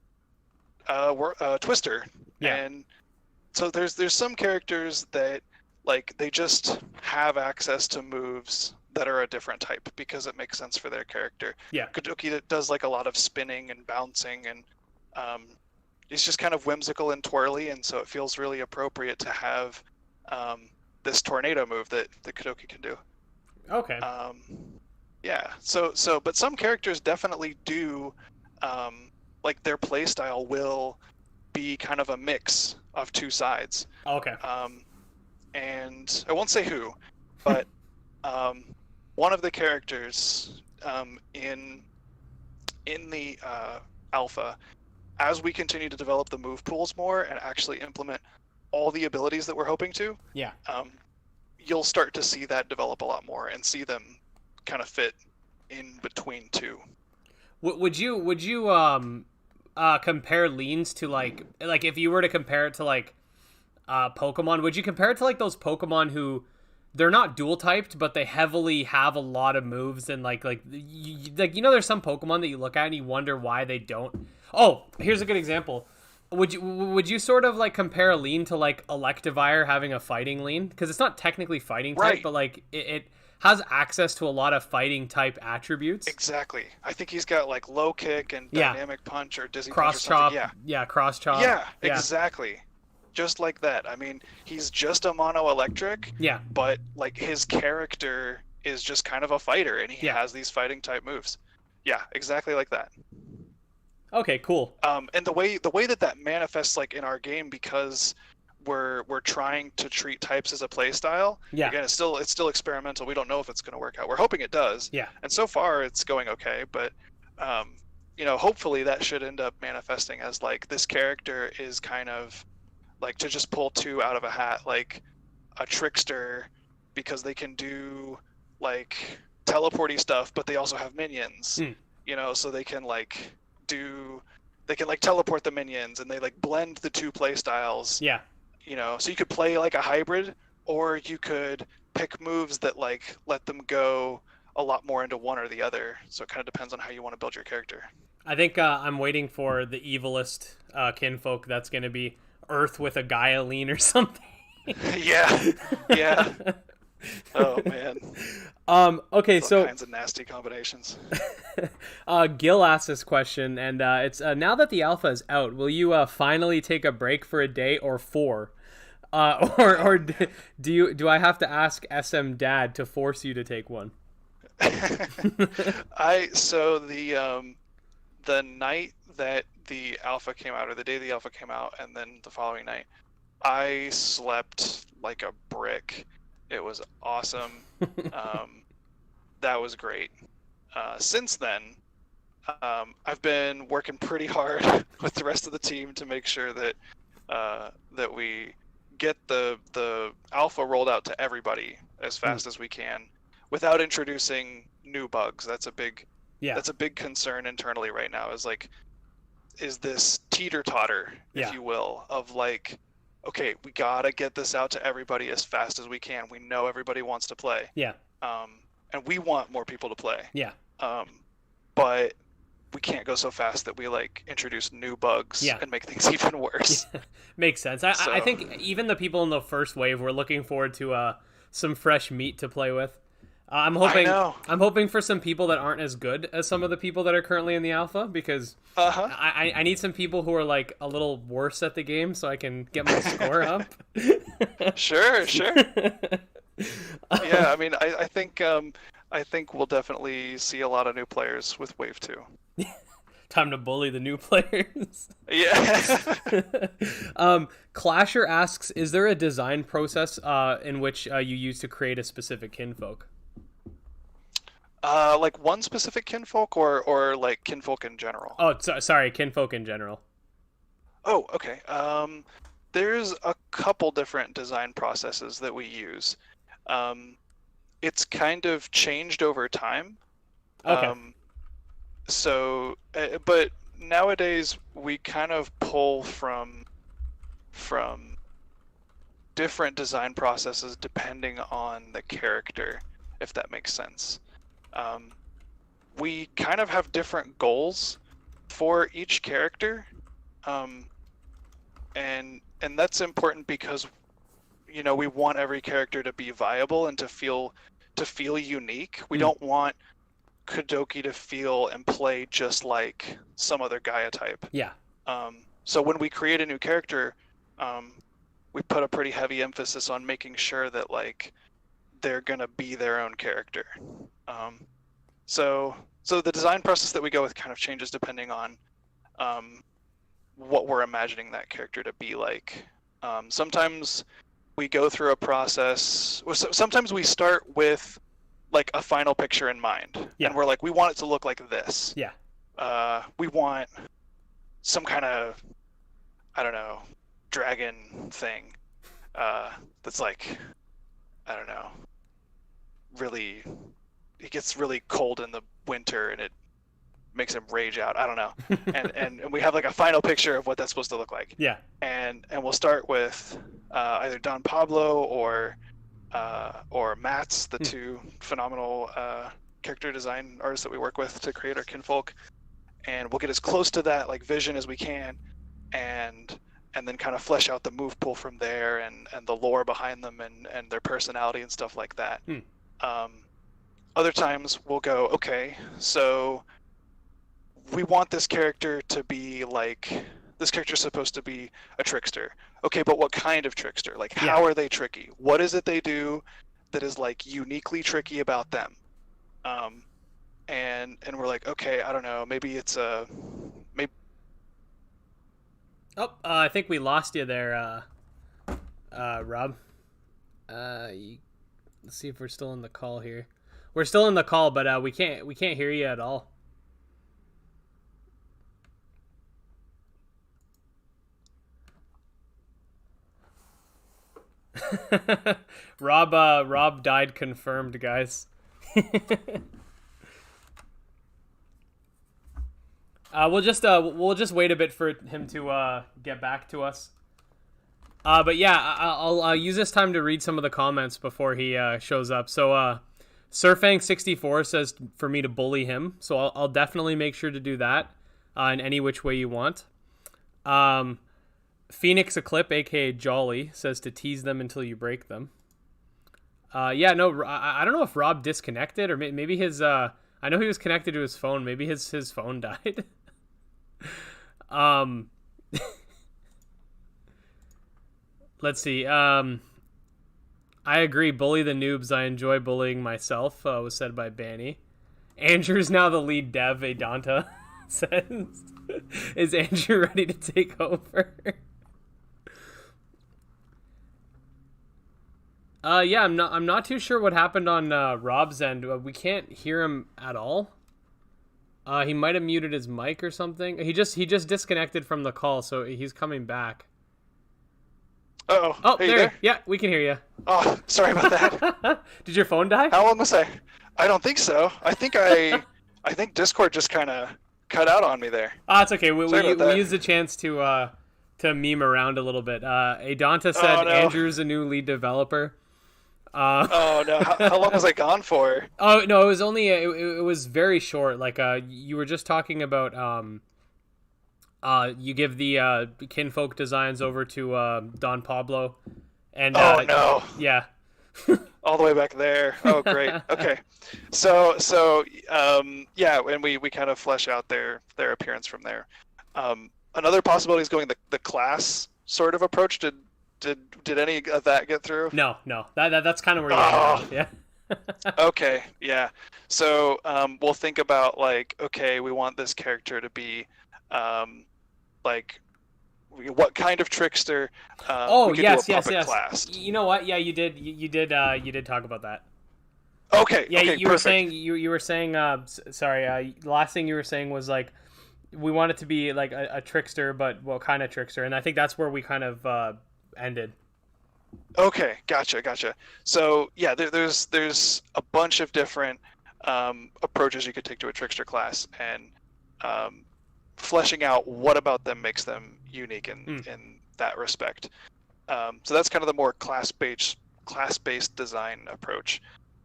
Twister. Yeah. And so there's some characters that like they just have access to moves that are a different type because it makes sense for their character. Yeah. Kadoki does like a lot of spinning and bouncing, and he's just kind of whimsical and twirly, and so it feels really appropriate to have this tornado move that Kadoki can do. Okay. Yeah. So but some characters definitely do like their play style will be kind of a mix of two sides. Okay. And I won't say who, but one of the characters in the alpha, as we continue to develop the move pools more and actually implement all the abilities that we're hoping to, you'll start to see that develop a lot more and see them kind of fit in between two.
Would you compare leans to like if you were to compare it to like Pokemon, would you compare it to like those Pokemon who they're not dual typed, but they heavily have a lot of moves, and like you know, there's some Pokemon that you look at and you wonder why they don't. Oh, here's a good example. Would you sort of like compare a lean to like Electivire having a fighting lean? Because it's not technically fighting type, but like it has access to a lot of fighting type attributes.
Exactly. I think he's got like low kick and dynamic punch or dizzy
cross
punch or
chop. Yeah, cross chop.
Yeah, exactly. Just like that. I mean, he's just a mono electric. Yeah. But like his character is just kind of a fighter, and he has these fighting type moves. Yeah, exactly like that.
Okay, cool.
And the way that manifests like in our game, because we're trying to treat types as a play style. Yeah. Again, it's still experimental. We don't know if it's going to work out. We're hoping it does. Yeah. And so far, it's going okay. But you know, hopefully that should end up manifesting as like this character is kind of like, to just pull two out of a hat, like a trickster, because they can do like teleporty stuff, but they also have minions. You know, so they can like teleport the minions, and they like blend the two play styles. Yeah. You know, so you could play like a hybrid, or you could pick moves that like let them go a lot more into one or the other. So it kind of depends on how you want to build your character.
I think I'm waiting for the evilest Kinfolk that's going to be Earth with a Gaia lean or something.
Yeah. Oh man.
Okay,
all
so
kinds of nasty combinations.
Gil asked this question, and it's now that the alpha is out, will you finally take a break for a day or 4? Or do I have to ask SM Dad to force you to take one?
So the night that the alpha came out, or the day the alpha came out, and then the following night, I slept like a brick. It was awesome. That was great. Since then, I've been working pretty hard with the rest of the team to make sure that that we get the alpha rolled out to everybody as fast as we can, without introducing new bugs. That's a big
Yeah.
That's a big concern internally right now. Is this teeter-totter, if you will, of like, okay, we gotta get this out to everybody as fast as we can. We know everybody wants to play.
Yeah.
And we want more people to play.
Yeah.
But we can't go so fast that we like introduce new bugs and make things even worse.
Yeah. Makes sense. I think even the people in the first wave were looking forward to some fresh meat to play with. I'm hoping for some people that aren't as good as some of the people that are currently in the alpha, because I need some people who are like a little worse at the game so I can get my score up.
Sure. Yeah, I mean, I think we'll definitely see a lot of new players with Wave 2.
Time to bully the new players.
Yeah.
Clasher asks, is there a design process in which you use to create a specific kinfolk?
Like one specific kinfolk or like kinfolk in general?
Oh, sorry, kinfolk in general.
Oh, okay. There's a couple different design processes that we use. It's kind of changed over time.
Okay.
But nowadays we kind of pull from different design processes depending on the character, if that makes sense. We kind of have different goals for each character, and that's important because, you know, we want every character to be viable and to feel unique. We don't want Kudoki to feel and play just like some other Gaia type.
Yeah.
So when we create a new character, we put a pretty heavy emphasis on making sure that like they're gonna be their own character. So the design process that we go with kind of changes depending on what we're imagining that character to be like. Sometimes we go through a process. Sometimes we start with like a final picture in mind, and we're like, we want it to look like this.
Yeah.
We want some kind of, I don't know, dragon thing that's like, I don't know, really, it gets really cold in the winter and it makes him rage out. I don't know. and we have like a final picture of what that's supposed to look like.
Yeah.
And we'll start with either Don Pablo or Mats, the two phenomenal character design artists that we work with to create our kinfolk. And we'll get as close to that like vision as we can, and then kind of flesh out the move pool from there and the lore behind them and their personality and stuff like that. Other times we'll go, okay, so we want this character to be like, this character's supposed to be a trickster. Okay, but what kind of trickster? Like, how are they tricky? What is it they do that is like uniquely tricky about them? And we're like, okay, I don't know, maybe it's maybe.
Oh, I think we lost you there, Rob. Let's see if we're still in the call here. We're still in the call, but we can't hear you at all. Rob died confirmed, guys. We'll just wait a bit for him to get back to us. But yeah, I'll use this time to read some of the comments before he shows up. So Surfang64 says for me to bully him, so I'll definitely make sure to do that in any which way you want. Phoenix Eclipse, aka Jolly, says to tease them until you break them. I don't know if Rob disconnected or maybe his. I know he was connected to his phone. Maybe his phone died. Let's see. I agree. Bully the noobs. I enjoy bullying myself. Was said by Banny. Andrew's now the lead dev. Vedanta says, "Is Andrew ready to take over?" Yeah, I'm not too sure what happened on Rob's end. We can't hear him at all. He might have muted his mic or something. He just disconnected from the call, so he's coming back.
Oh,
hey, there. Yeah, we can hear you.
Oh, sorry about that.
Did your phone die?
How long was I? I don't think so. I think I I think Discord just kind of cut out on me there.
It's okay. We used the chance to meme around a little bit. Adanta said
Oh, no.
Andrew's a new lead developer.
Oh no! How long was I gone for?
Oh no, it was only it was very short. Like you were just talking about you give the Kinfolk designs over to Don Pablo, and
no!
Yeah.
All the way back there. Oh, great. Okay, so yeah, and we kind of flesh out their appearance from there. Another possibility is going the class sort of approach. Did any of that get through?
No. That's kind of where you're at. Yeah.
Okay, yeah. So we'll think about like, okay, we want this character to be like, what kind of trickster? We could do a puppet class.
You know what? Yeah, you did talk about that.
Okay.
Yeah,
okay,
you were saying you were saying sorry. The last thing you were saying was like we want it to be like a trickster, but what kind of trickster? And I think that's where we kind of ended.
Okay, gotcha. So yeah, there's a bunch of different approaches you could take to a trickster class, and fleshing out what about them makes them unique in that respect. So that's kind of the more class-based design approach.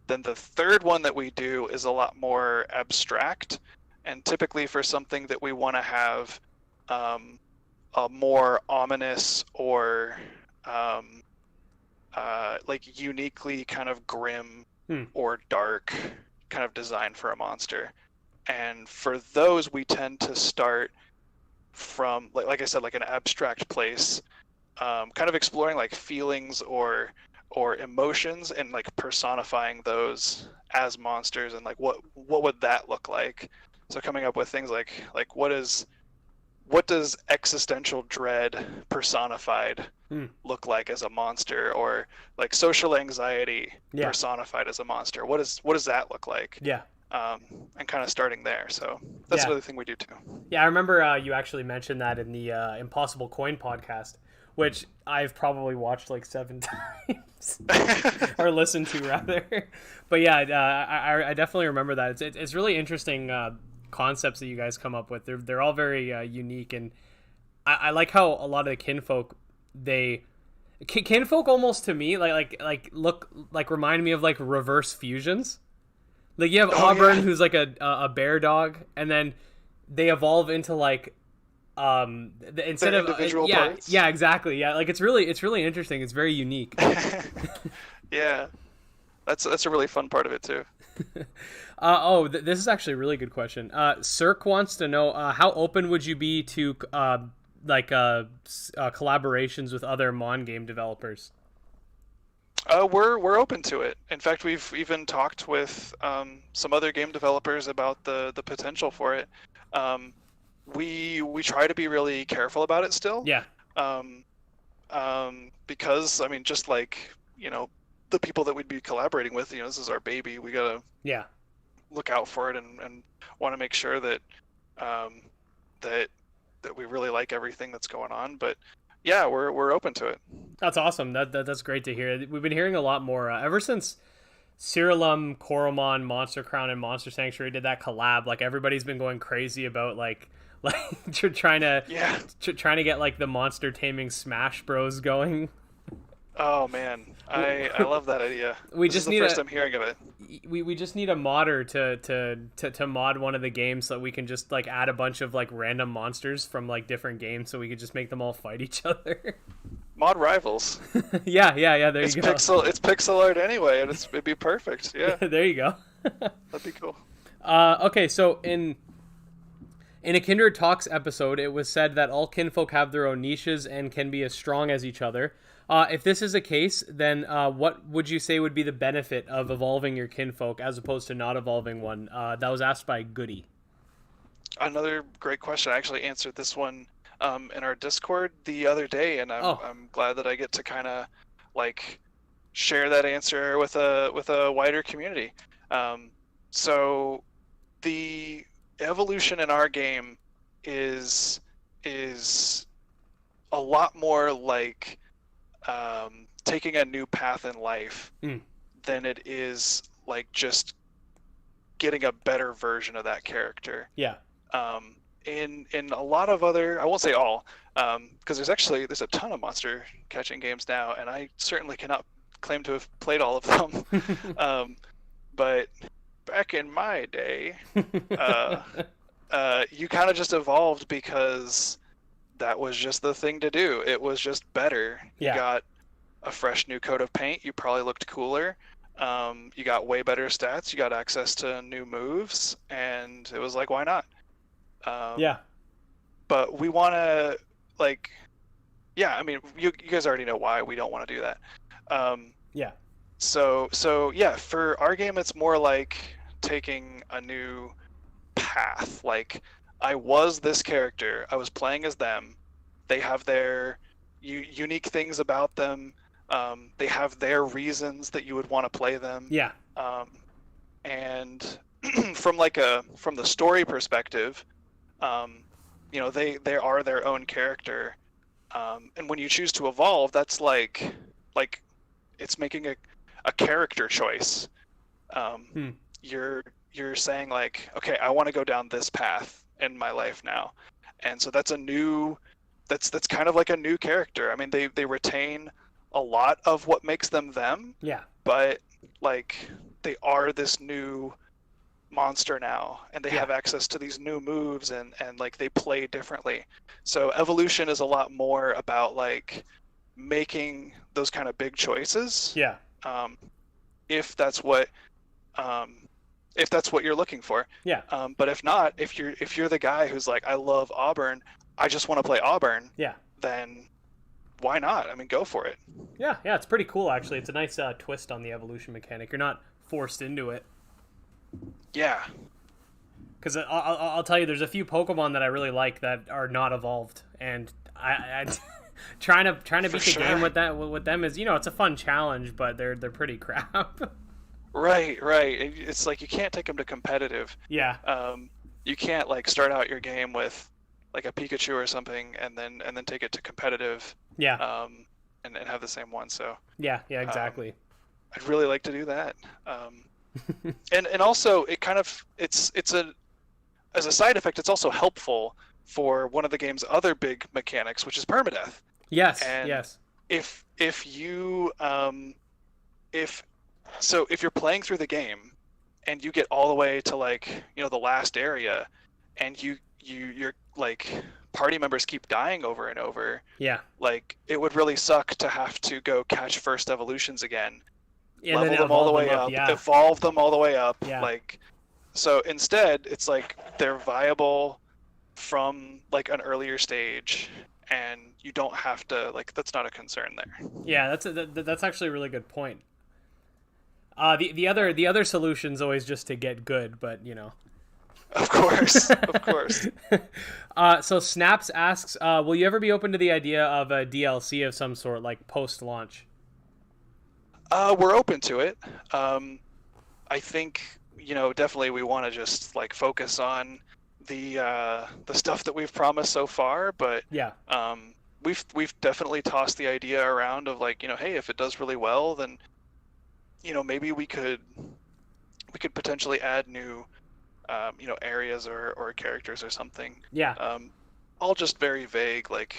Then the third one that we do is a lot more abstract, and typically for something that we want to have a more ominous or like uniquely kind of grim or dark kind of design for a monster. And for those, we tend to start from, like I said, like an abstract place, kind of exploring like feelings or emotions and like personifying those as monsters, and like what would that look like? So coming up with things like what does existential dread personified look like as a monster, or like social anxiety personified as a monster? What does that look like?
Yeah.
And kind of starting there. So that's another thing we do too.
Yeah, I remember you actually mentioned that in the Impossible Coin podcast, which I've probably watched like 7 times or listened to rather. But yeah, I definitely remember that. It's really interesting concepts that you guys come up with. They're all very unique, and I like how a lot of the Kinfolk Kinfolk almost to me like look like remind me of like reverse fusions. Like you have Auburn, who's like a bear dog, and then they evolve into like instead of
individual parts.
Yeah, exactly. Yeah, like it's really interesting. It's very unique.
Yeah, that's a really fun part of it too.
This is actually a really good question. Cirque wants to know how open would you be to collaborations with other Mon game developers?
We're open to it. In fact, we've even talked with some other game developers about the potential for it. We try to be really careful about it still.
Yeah.
Because I mean, just like the people that we'd be collaborating with, this is our baby. We gotta look out for it and want to make sure that that we really like everything that's going on. But yeah, we're open to it.
That's awesome. That's great to hear. We've been hearing a lot more ever since Cirillum, Coromon, Monster Crown, and Monster Sanctuary did that collab. Like everybody's been going crazy about like trying to get like the monster taming Smash Bros going.
Oh man, I love that idea.
This is the
first I'm hearing of it.
We just need a modder to mod one of the games so that we can just like add a bunch of like random monsters from like different games, so we could just make them all fight each other.
Mod rivals.
Yeah. There you go.
It's pixel art anyway, and it'd be perfect. Yeah.
There you go.
That'd be cool.
Okay, so in a Kindred Talks episode, it was said that all kinfolk have their own niches and can be as strong as each other. If this is the case, then what would you say would be the benefit of evolving your kinfolk as opposed to not evolving one? That was asked by Goody.
Another great question. I actually answered this one in our Discord the other day, and I'm glad that I get to kind of like share that answer with a wider community. So the evolution in our game is a lot more like taking a new path in life than it is like just getting a better version of that character.
Yeah.
In a lot of other, I won't say all, because there's a ton of monster catching games now, and I certainly cannot claim to have played all of them. But back in my day, you kind of just evolved because that was just the thing to do. It was just better.
Yeah.
You got a fresh new coat of paint. You probably looked cooler. You got way better stats. You got access to new moves, and it was like, why not?
Yeah.
But we want to, like, yeah, I mean, you guys already know why we don't want to do that.
Yeah.
So yeah, for our game, it's more like taking a new path. Like, I was this character. I was playing as them. They have their unique things about them. They have their reasons that you would want to play them.
Yeah.
And from the story perspective, they are their own character. And when you choose to evolve, that's like it's making a character choice. You're saying like, okay, I want to go down this path in my life now, and so that's kind of like a new character. I mean, they retain a lot of what makes them them.
Yeah.
But like, they are this new monster now, and they have access to these new moves, and like, they play differently. So evolution is a lot more about like making those kind of big choices.
Yeah.
If that's what you're looking for.
Yeah.
But if not, if you're the guy who's like, I love Auburn, I just want to play Auburn.
Yeah.
Then why not? I mean, go for it.
Yeah. Yeah. It's pretty cool, actually. It's a nice twist on the evolution mechanic. You're not forced into it.
Yeah.
Because I'll tell you, there's a few Pokemon that I really like that are not evolved, and I trying to beat the game with them is, it's a fun challenge, but they're pretty crap.
Right. It's like, you can't take them to competitive.
Yeah.
You can't like start out your game with like a Pikachu or something, and then take it to competitive.
Yeah.
And have the same one. So.
Yeah. Exactly.
I'd really like to do that. And also, it kind of it's as a side effect, it's also helpful for one of the game's other big mechanics, which is permadeath.
Yes.
And
yes.
If you're playing through the game and you get all the way to like, the last area, and you're like, party members keep dying over and over.
Yeah.
Like, it would really suck to have to go catch first evolutions again.
Yeah,
level them all the way up, evolve them all the way up.
Yeah.
Like, so instead, it's like they're viable from like an earlier stage, and you don't have to, like, that's not a concern there.
Yeah, that's actually a really good point. The other solution's always just to get good, but
Of course, of course.
So Snaps asks, will you ever be open to the idea of a DLC of some sort, like post-launch?
We're open to it. I think, definitely we want to just like focus on the stuff that we've promised so far, but
yeah.
We've definitely tossed the idea around of like, hey, if it does really well, then maybe we could potentially add new areas or characters or something.
Yeah.
All just very vague, like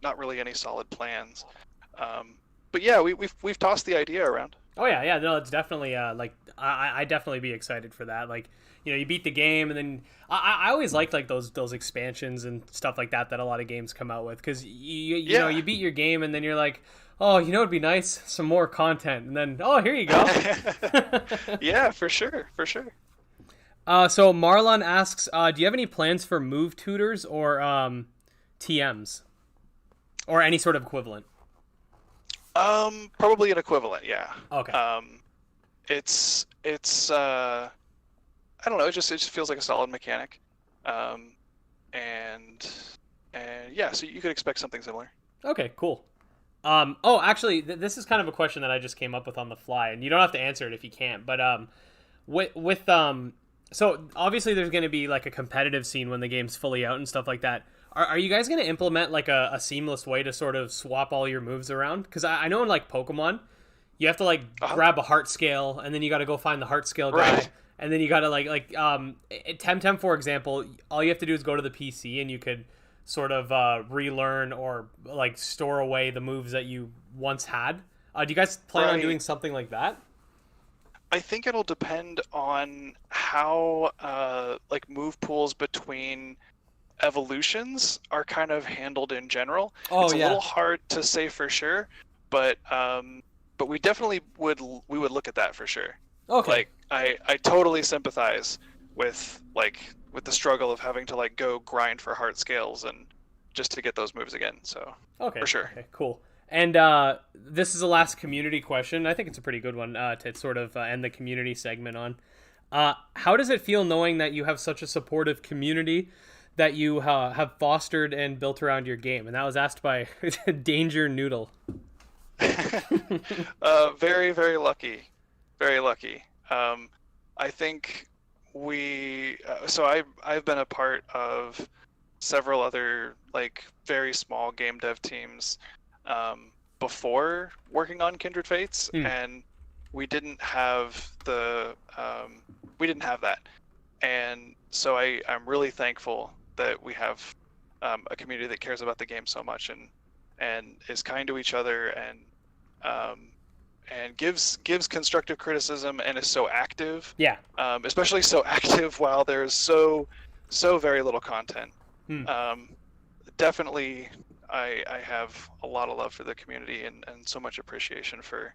not really any solid plans. But yeah, we've tossed the idea around.
Oh yeah, no, it's definitely like I definitely be excited for that. Like, you beat the game, and then I always liked like those expansions and stuff like that a lot of games come out with, because you know, you beat your game and then you're like, oh, it'd be nice, some more content, and then here you go.
Yeah, for sure.
So Marlon asks, do you have any plans for move tutors or TMs or any sort of equivalent?
Probably an equivalent, yeah.
Okay.
It's I don't know, it just feels like a solid mechanic. And yeah, so you could expect something similar.
Okay, cool. Actually, this is kind of a question that I just came up with on the fly, and you don't have to answer it if you can't, but so obviously there's going to be like a competitive scene when the game's fully out and stuff like that. Are you guys going to implement like a seamless way to sort of swap all your moves around? Because I know in like Pokemon, you have to like grab a heart scale, and then you got to go find the heart scale guy,
right.
and then you gotta Temtem, for example, all you have to do is go to the PC and you could sort of relearn or like store away the moves that you once had. Do you guys plan on doing something like that?
I think it'll depend on how like move pools between evolutions are kind of handled in general. It's a little hard to say for sure, but we definitely would look at that for sure.
Okay.
Like I totally sympathize with the struggle of having to like go grind for heart scales and just to get those moves again. So
okay,
for sure.
Okay, cool. And this is the last community question. I think it's a pretty good one to sort of end the community segment on. How does it feel knowing that you have such a supportive community that you have fostered and built around your game? And that was asked by Danger Noodle.
Very, very lucky. Very lucky. I think I've been a part of several other like very small game dev teams before working on Kindred Fates, and we didn't have that. And so I'm really thankful that we have a community that cares about the game so much and is kind to each other and gives constructive criticism and is so active.
Yeah.
Especially so active while there's so very little content. Definitely, I have a lot of love for the community and so much appreciation for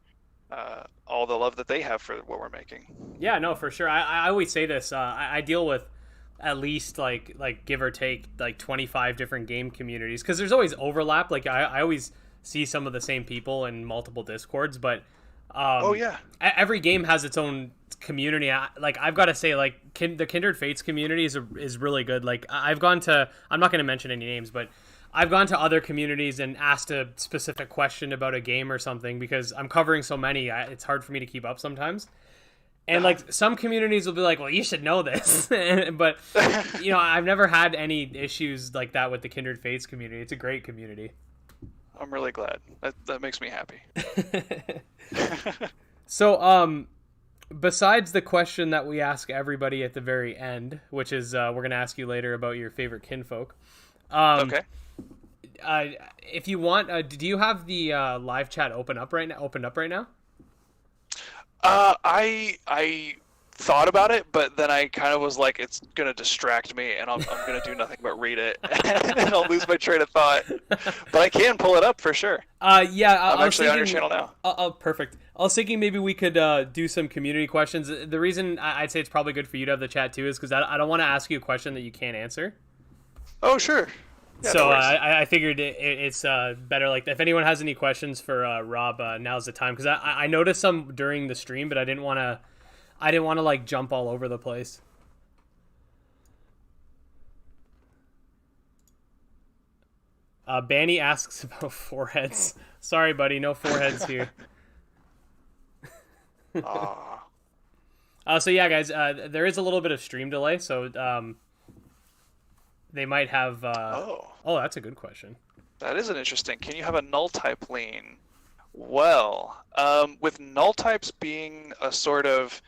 all the love that they have for what we're making.
Yeah, no, for sure. I always say this. I deal with at least like give or take like 25 different game communities because there's always overlap. Like I always see some of the same people in multiple Discords, but every game has its own community. I've got to say, like the Kindred Fates community is really good. Like I've gone to, I'm not going to mention any names, but I've gone to other communities and asked a specific question about a game or something because I'm covering so many. It's hard for me to keep up sometimes. And like some communities will be like, well, you should know this. But, you know, I've never had any issues like that with the Kindred Fates community. It's a great community.
I'm really glad. That makes me happy.
So, besides the question that we ask everybody at the very end, which is we're going to ask you later about your favorite kinfolk.
Okay.
If you want, do you have the live chat opened up right now?
I thought about it, but then I kind of was like, it's gonna distract me, and I'm gonna do nothing but read it, and I'll lose my train of thought. But I can pull it up for sure.
Yeah,
I'm actually on your channel now.
Oh, perfect. I was thinking maybe we could do some community questions. The reason I'd say it's probably good for you to have the chat too is because I don't want to ask you a question that you can't answer.
Oh, sure. Yeah,
so I figured it's better. Like if anyone has any questions for Rob, now's the time because I noticed some during the stream, but I didn't want to like jump all over the place. Banny asks about foreheads. Sorry, buddy, no foreheads here. So yeah, guys, there is a little bit of stream delay, so they might have. Oh, that's a good question.
That is an interesting. Can you have a null type lean? Well, with null types being a sort of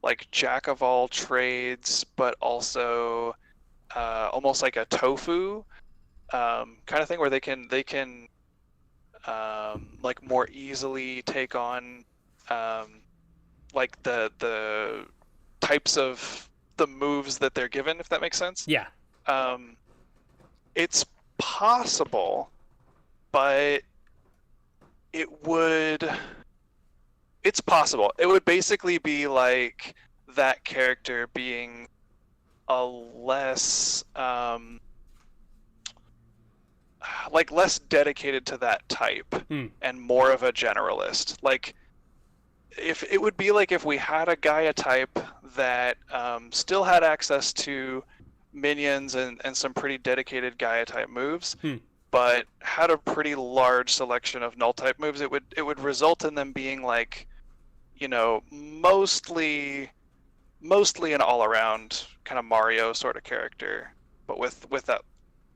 like jack of all trades, but also almost like a tofu kind of thing, where they can like more easily take on like the types of the moves that they're given, if that makes sense.
Yeah.
It's possible, but it's possible. It would basically be like that character being a less less dedicated to that type and more of a generalist. Like if it would be like if we had a Gaia type that still had access to minions and some pretty dedicated Gaia type moves, but had a pretty large selection of null type moves, it would result in them being like, you know, mostly an all around kind of Mario sort of character, but with that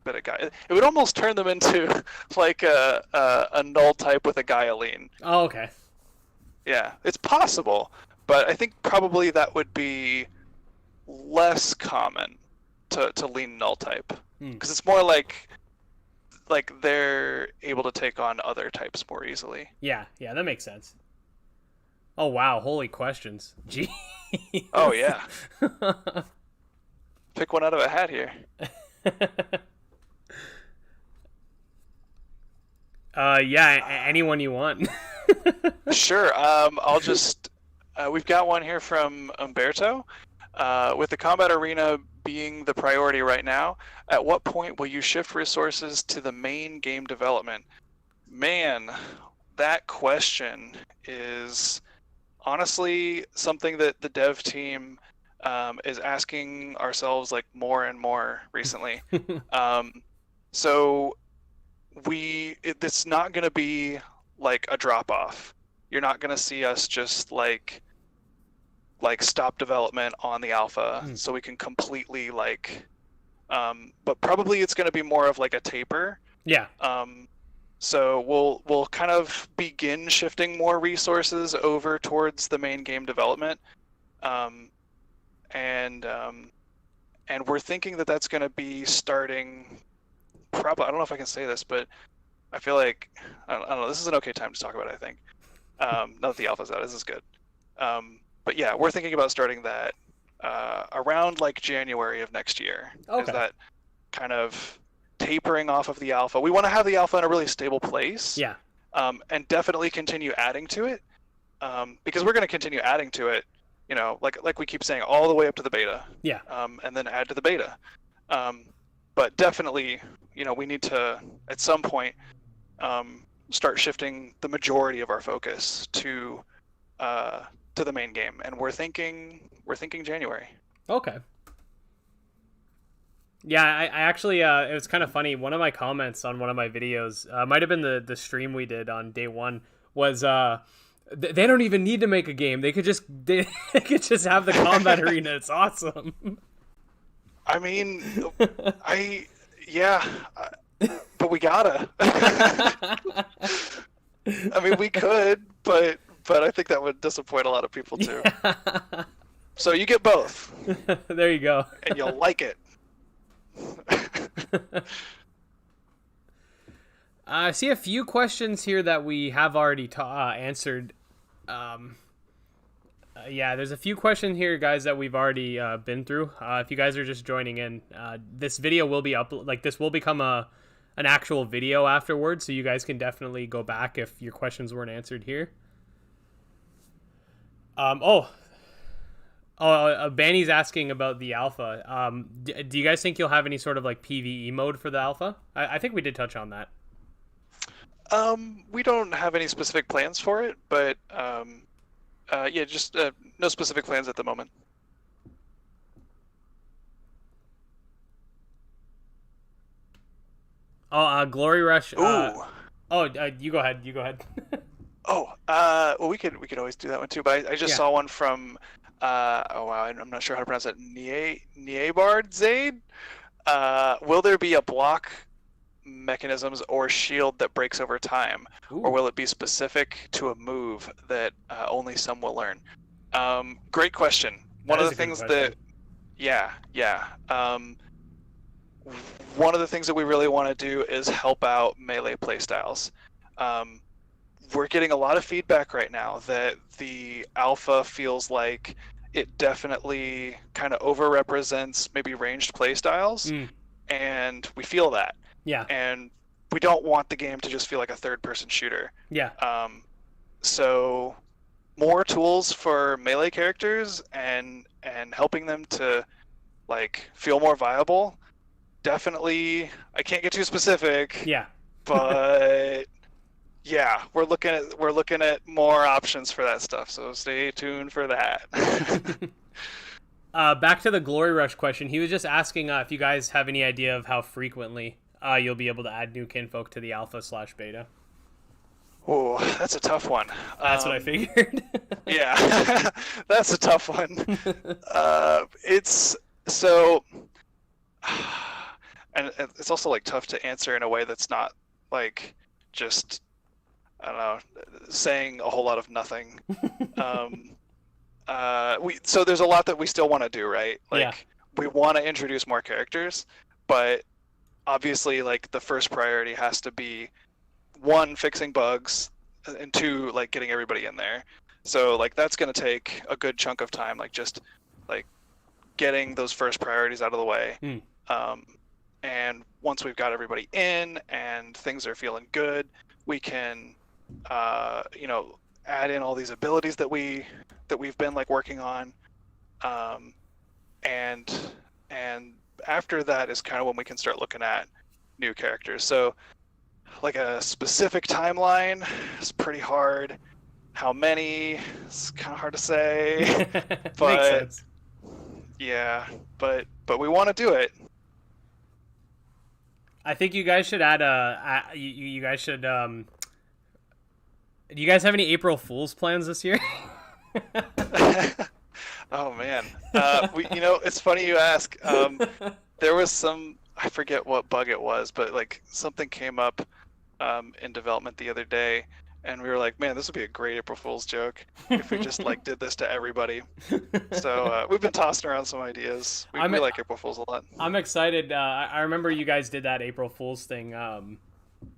bit of Gaia. It would almost turn them into like a null type with a Gaia lean.
Oh, okay.
Yeah, it's possible, but I think probably that would be less common to lean null type,
Hmm.
because it's more like they're able to take on other types more easily.
Yeah, that makes sense. Oh wow, holy questions. Gee.
Oh yeah. Pick one out of a hat here.
Anyone you want.
Sure. I'll just. We've got one here from Umberto. With the combat arena being the priority right now, at what point will you shift resources to the main game development? Man, that question is honestly something that the dev team is asking ourselves like more and more recently. So it's not going to be like a drop off. You're not going to see us just like stop development on the alpha so we can completely but probably it's going to be more of like a taper.
Yeah.
So we'll kind of begin shifting more resources over towards the main game development. And we're thinking that that's going to be starting probably, I don't know if I can say this, but I feel like I don't know, this is an okay time to talk about it, I think. Now that the alpha's out, this is good. But yeah, we're thinking about starting that around like January of next year.
Okay.
Is that kind of tapering off of the alpha? We want to have the alpha in a really stable place.
Yeah.
And definitely continue adding to it, because we're going to continue adding to it. You know, like we keep saying, all the way up to the beta.
Yeah.
And then add to the beta. But definitely, you know, we need to at some point start shifting the majority of our focus to the main game, and we're thinking January.
Okay. Yeah, I actually it was kind of funny. One of my comments on one of my videos, might have been the stream we did on day one, was they don't even need to make a game. They could just have the combat arena. It's awesome.
I mean, but we gotta. I mean, we could, but I think that would disappoint a lot of people too. Yeah. So you get both.
There you go.
And you'll like it.
I see a few questions here that we have already answered. Yeah, there's a few questions here, guys, that we've already been through. If you guys are just joining in, this video will be up. Like, this will become an actual video afterwards, so you guys can definitely go back if your questions weren't answered here. Banny's asking about the alpha. Do you guys think you'll have any sort of like PvE mode for the alpha? I think we did touch on that.
We don't have any specific plans for it, but just no specific plans at the moment.
Glory Rush.
Ooh.
You go ahead.
Well, we could always do that one too. But I just saw one from. I'm not sure how to pronounce it. Niebard Zaid. Will there be a block mechanisms or shield that breaks over time? Ooh. Or will it be specific to a move that only some will learn? Great question. One of the things that one of the things that we really want to do is help out melee playstyles. We're getting a lot of feedback right now that the alpha feels like it definitely kind of overrepresents maybe ranged playstyles, and we feel that.
Yeah.
And we don't want the game to just feel like a third-person shooter.
Yeah.
So more tools for melee characters and helping them to like feel more viable. Definitely, I can't get too specific.
Yeah.
But yeah, we're looking at more options for that stuff. So stay tuned for that.
Back to the Glory Rush question. He was just asking if you guys have any idea of how frequently you'll be able to add new kinfolk to the alpha/beta.
Oh, that's a tough one.
That's what I figured.
Yeah, that's a tough one. It's so, and it's also like tough to answer in a way that's not like just, I don't know, saying a whole lot of nothing. so there's a lot that we still want to do, right? Like
Yeah.
we want to introduce more characters, but obviously like the first priority has to be one, fixing bugs, and two, like getting everybody in there. So like that's going to take a good chunk of time, like just like getting those first priorities out of the way. And once we've got everybody in and things are feeling good, we can add in all these abilities that we've been like working on. And after that is kind of when we can start looking at new characters. So like a specific timeline is pretty hard. How many? It's kind of hard to say.
Makes
But
sense.
yeah, but we want to do it.
I think you guys should add you guys should do you guys have any April Fool's plans this year?
Oh man, it's funny you ask. There was some, I forget what bug it was, but like something came up in development the other day, and we were like, man, this would be a great April Fool's joke if we just like did this to everybody. So we've been tossing around some ideas. We like April Fool's a lot.
I'm excited. I remember you guys did that April Fool's thing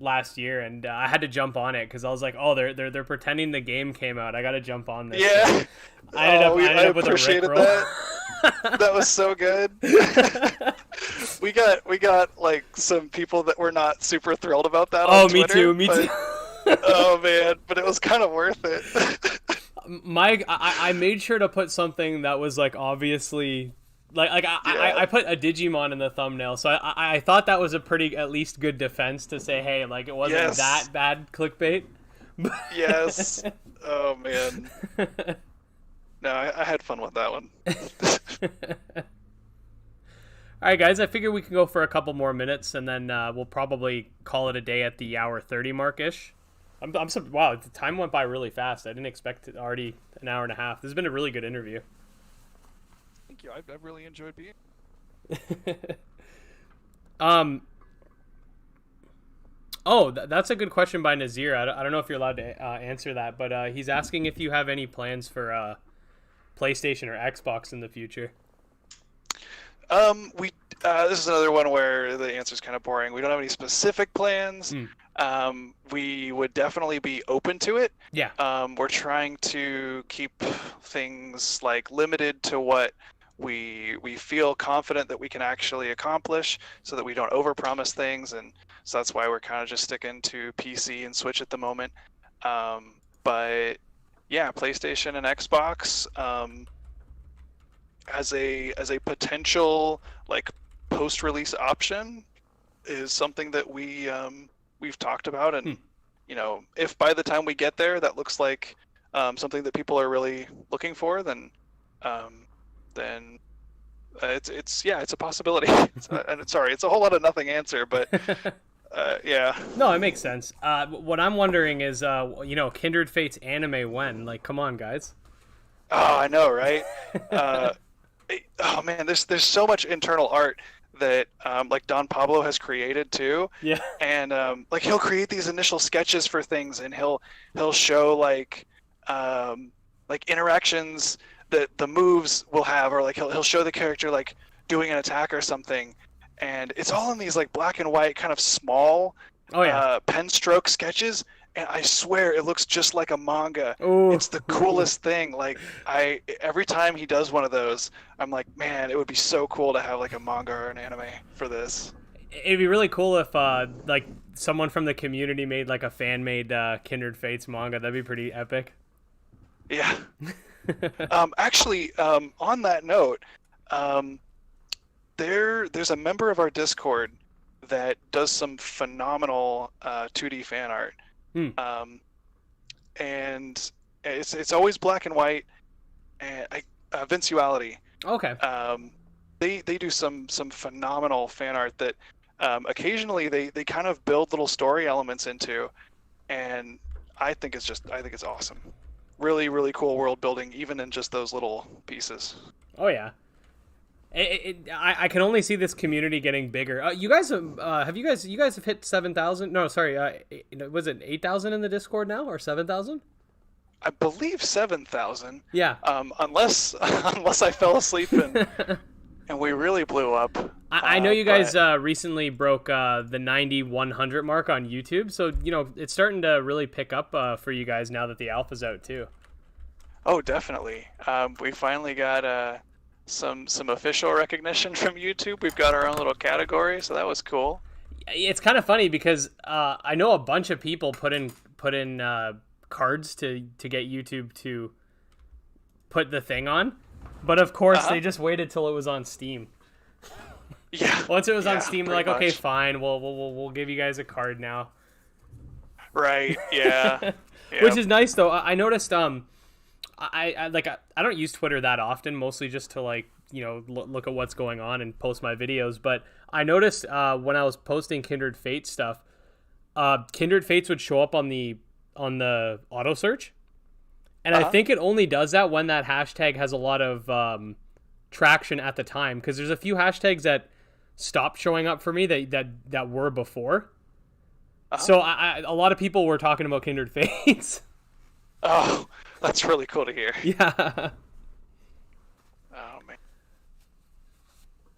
last year, and I had to jump on it because I was like, oh, they're pretending the game came out. I got to jump on this.
Yeah.
I ended up with a
appreciated
Rickroll.
that. That was so good. we got like some people that were not super thrilled about that.
Oh,
on Twitter,
me too.
Oh man, but it was kind of worth it.
I made sure to put something that was like obviously I put a Digimon in the thumbnail, so I thought that was a pretty at least good defense to say, hey, like it wasn't that bad clickbait.
Yes. Oh man. No, I had fun with that one.
All right, guys. I figure we can go for a couple more minutes, and then we'll probably call it a day at the hour 30 mark-ish. Wow, the time went by really fast. I didn't expect it already an hour and a half. This has been a really good interview.
Thank you. I've really enjoyed being.
That's a good question by Nazir. I don't know if you're allowed to answer that, but he's asking if you have any plans for PlayStation or Xbox in the future.
This is another one where the answer is kind of boring. We don't have any specific plans. We would definitely be open to it.
Yeah.
We're trying to keep things like limited to what we feel confident that we can actually accomplish, so that we don't overpromise things, and so that's why we're kind of just sticking to PC and Switch at the moment. But yeah, PlayStation and Xbox as a potential like post-release option is something that we've talked about, and if by the time we get there that looks like something that people are really looking for, then it's a possibility. Sorry, it's a whole lot of nothing answer, but yeah.
No, it makes sense. What I'm wondering is, Kindred Fates anime when? Like, come on, guys.
Oh, I know, right? Oh man, there's so much internal art that like Don Pablo has created too.
Yeah.
And like he'll create these initial sketches for things, and he'll show like interactions that the moves will have, or like he'll show the character like doing an attack or something, and it's all in these like black and white kind of small pen stroke sketches, and I swear it looks just like a manga.
Ooh.
It's the coolest thing. Like every time he does one of those, I'm like, man, it would be so cool to have like a manga or an anime for this.
It'd be really cool if like someone from the community made like a fan made Kindred Fates manga. That'd be pretty epic.
Yeah. Actually, on that note, there's a member of our Discord that does some phenomenal 2D fan art. And it's always black and white, and Vincuality.
Okay.
They do some phenomenal fan art that occasionally they kind of build little story elements into, and I think it's awesome. Really, really cool world building, even in just those little pieces.
Oh yeah. I can only see this community getting bigger. You guys have you guys have hit 7,000? No, sorry. Was it 8,000 in the Discord now, or 7,000?
I believe 7,000.
Yeah.
Unless I fell asleep and we really blew up.
I know you guys recently broke the 90-100 mark on YouTube, so it's starting to really pick up for you guys now that the alpha's out too.
Oh, definitely. We finally got some official recognition from YouTube. We've got our own little category, so that was cool.
It's kind of funny because I know a bunch of people put in cards to get YouTube to put the thing on, but of course they just waited till it was on Steam.
Yeah.
Once it was on Steam, they're like, okay,
much.
Fine, we'll give you guys a card now.
Right. Yeah. Yep.
Which is nice though. I noticed I don't use Twitter that often, mostly just to look at what's going on and post my videos. But I noticed when I was posting Kindred Fates stuff, Kindred Fates would show up on the auto search, and I think it only does that when that hashtag has a lot of traction at the time. Because there's a few hashtags that stopped showing up for me that were before. So a lot of people were talking about Kindred Fates.
Oh, that's really cool to hear.
Yeah.
Oh man.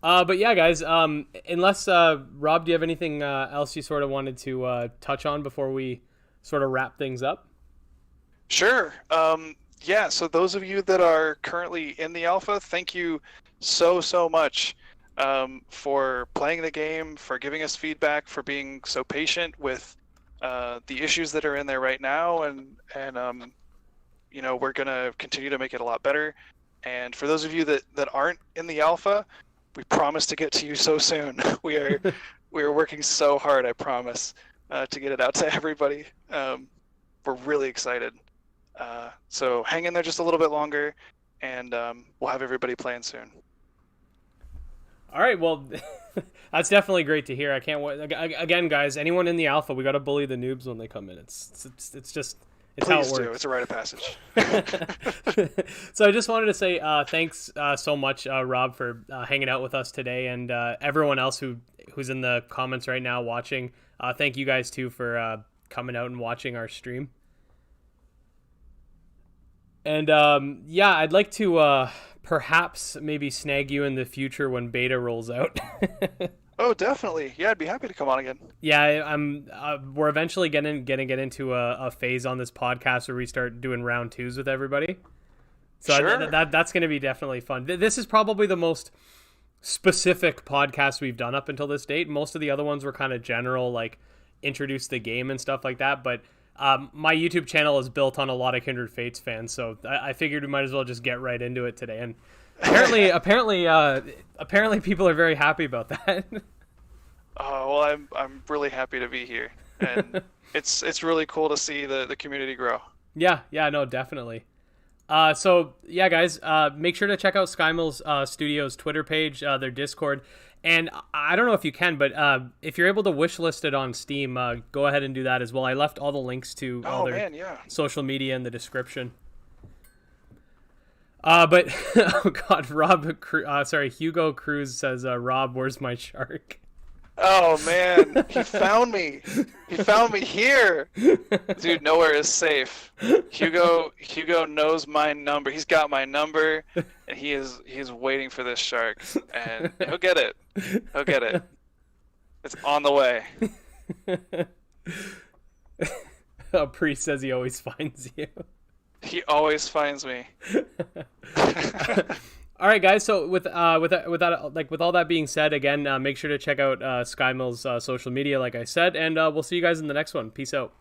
But yeah, guys. Unless Rob, do you have anything else you sort of wanted to touch on before we sort of wrap things up?
Sure. Yeah. So those of you that are currently in the alpha, thank you so much for playing the game, for giving us feedback, for being so patient with the issues that are in there right now, and we're gonna continue to make it a lot better. And for those of you that aren't in the alpha, we promise to get to you so soon. we are working so hard, I promise, to get it out to everybody. We're really excited. So hang in there just a little bit longer, and we'll have everybody playing soon.
All right, well, that's definitely great to hear. I can't wait. Again, guys, anyone in the alpha, we got to bully the noobs when they come in. It's just how it works.
It's a rite of passage.
So I just wanted to say thanks so much, Rob, for hanging out with us today, and everyone else who's in the comments right now watching. Thank you guys too for coming out and watching our stream. And yeah, I'd like to perhaps maybe snag you in the future when beta rolls out.
Oh, definitely. Yeah, I'd be happy to come on again.
Yeah, we're eventually gonna get into a phase on this podcast where we start doing round twos with everybody. So
sure.
That's going to be definitely fun. This is probably the most specific podcast we've done up until this date. Most of the other ones were kind of general, like introduce the game and stuff like that. But my YouTube channel is built on a lot of Kindred Fates fans, so I figured we might as well just get right into it today. And apparently people are very happy about that.
Oh, well, I'm really happy to be here, and it's really cool to see the community grow.
Yeah, no, definitely. So yeah, guys, make sure to check out Skymill Studios Twitter page, their Discord, and I don't know if you can, but if you're able to wish list it on Steam, go ahead and do that as well. I left all the links to all their social media in the description. But oh god, Hugo Cruz says, Rob, where's my shark?
Oh man, he found me. He found me here. Dude, nowhere is safe. Hugo knows my number. He's got my number, and he's waiting for this shark, and he'll get it. He'll get it. It's on the way.
Oh, Priest says he always finds you.
He always finds me.
All right, guys. So with all that being said, again, make sure to check out Skymill's social media, like I said, and we'll see you guys in the next one. Peace out.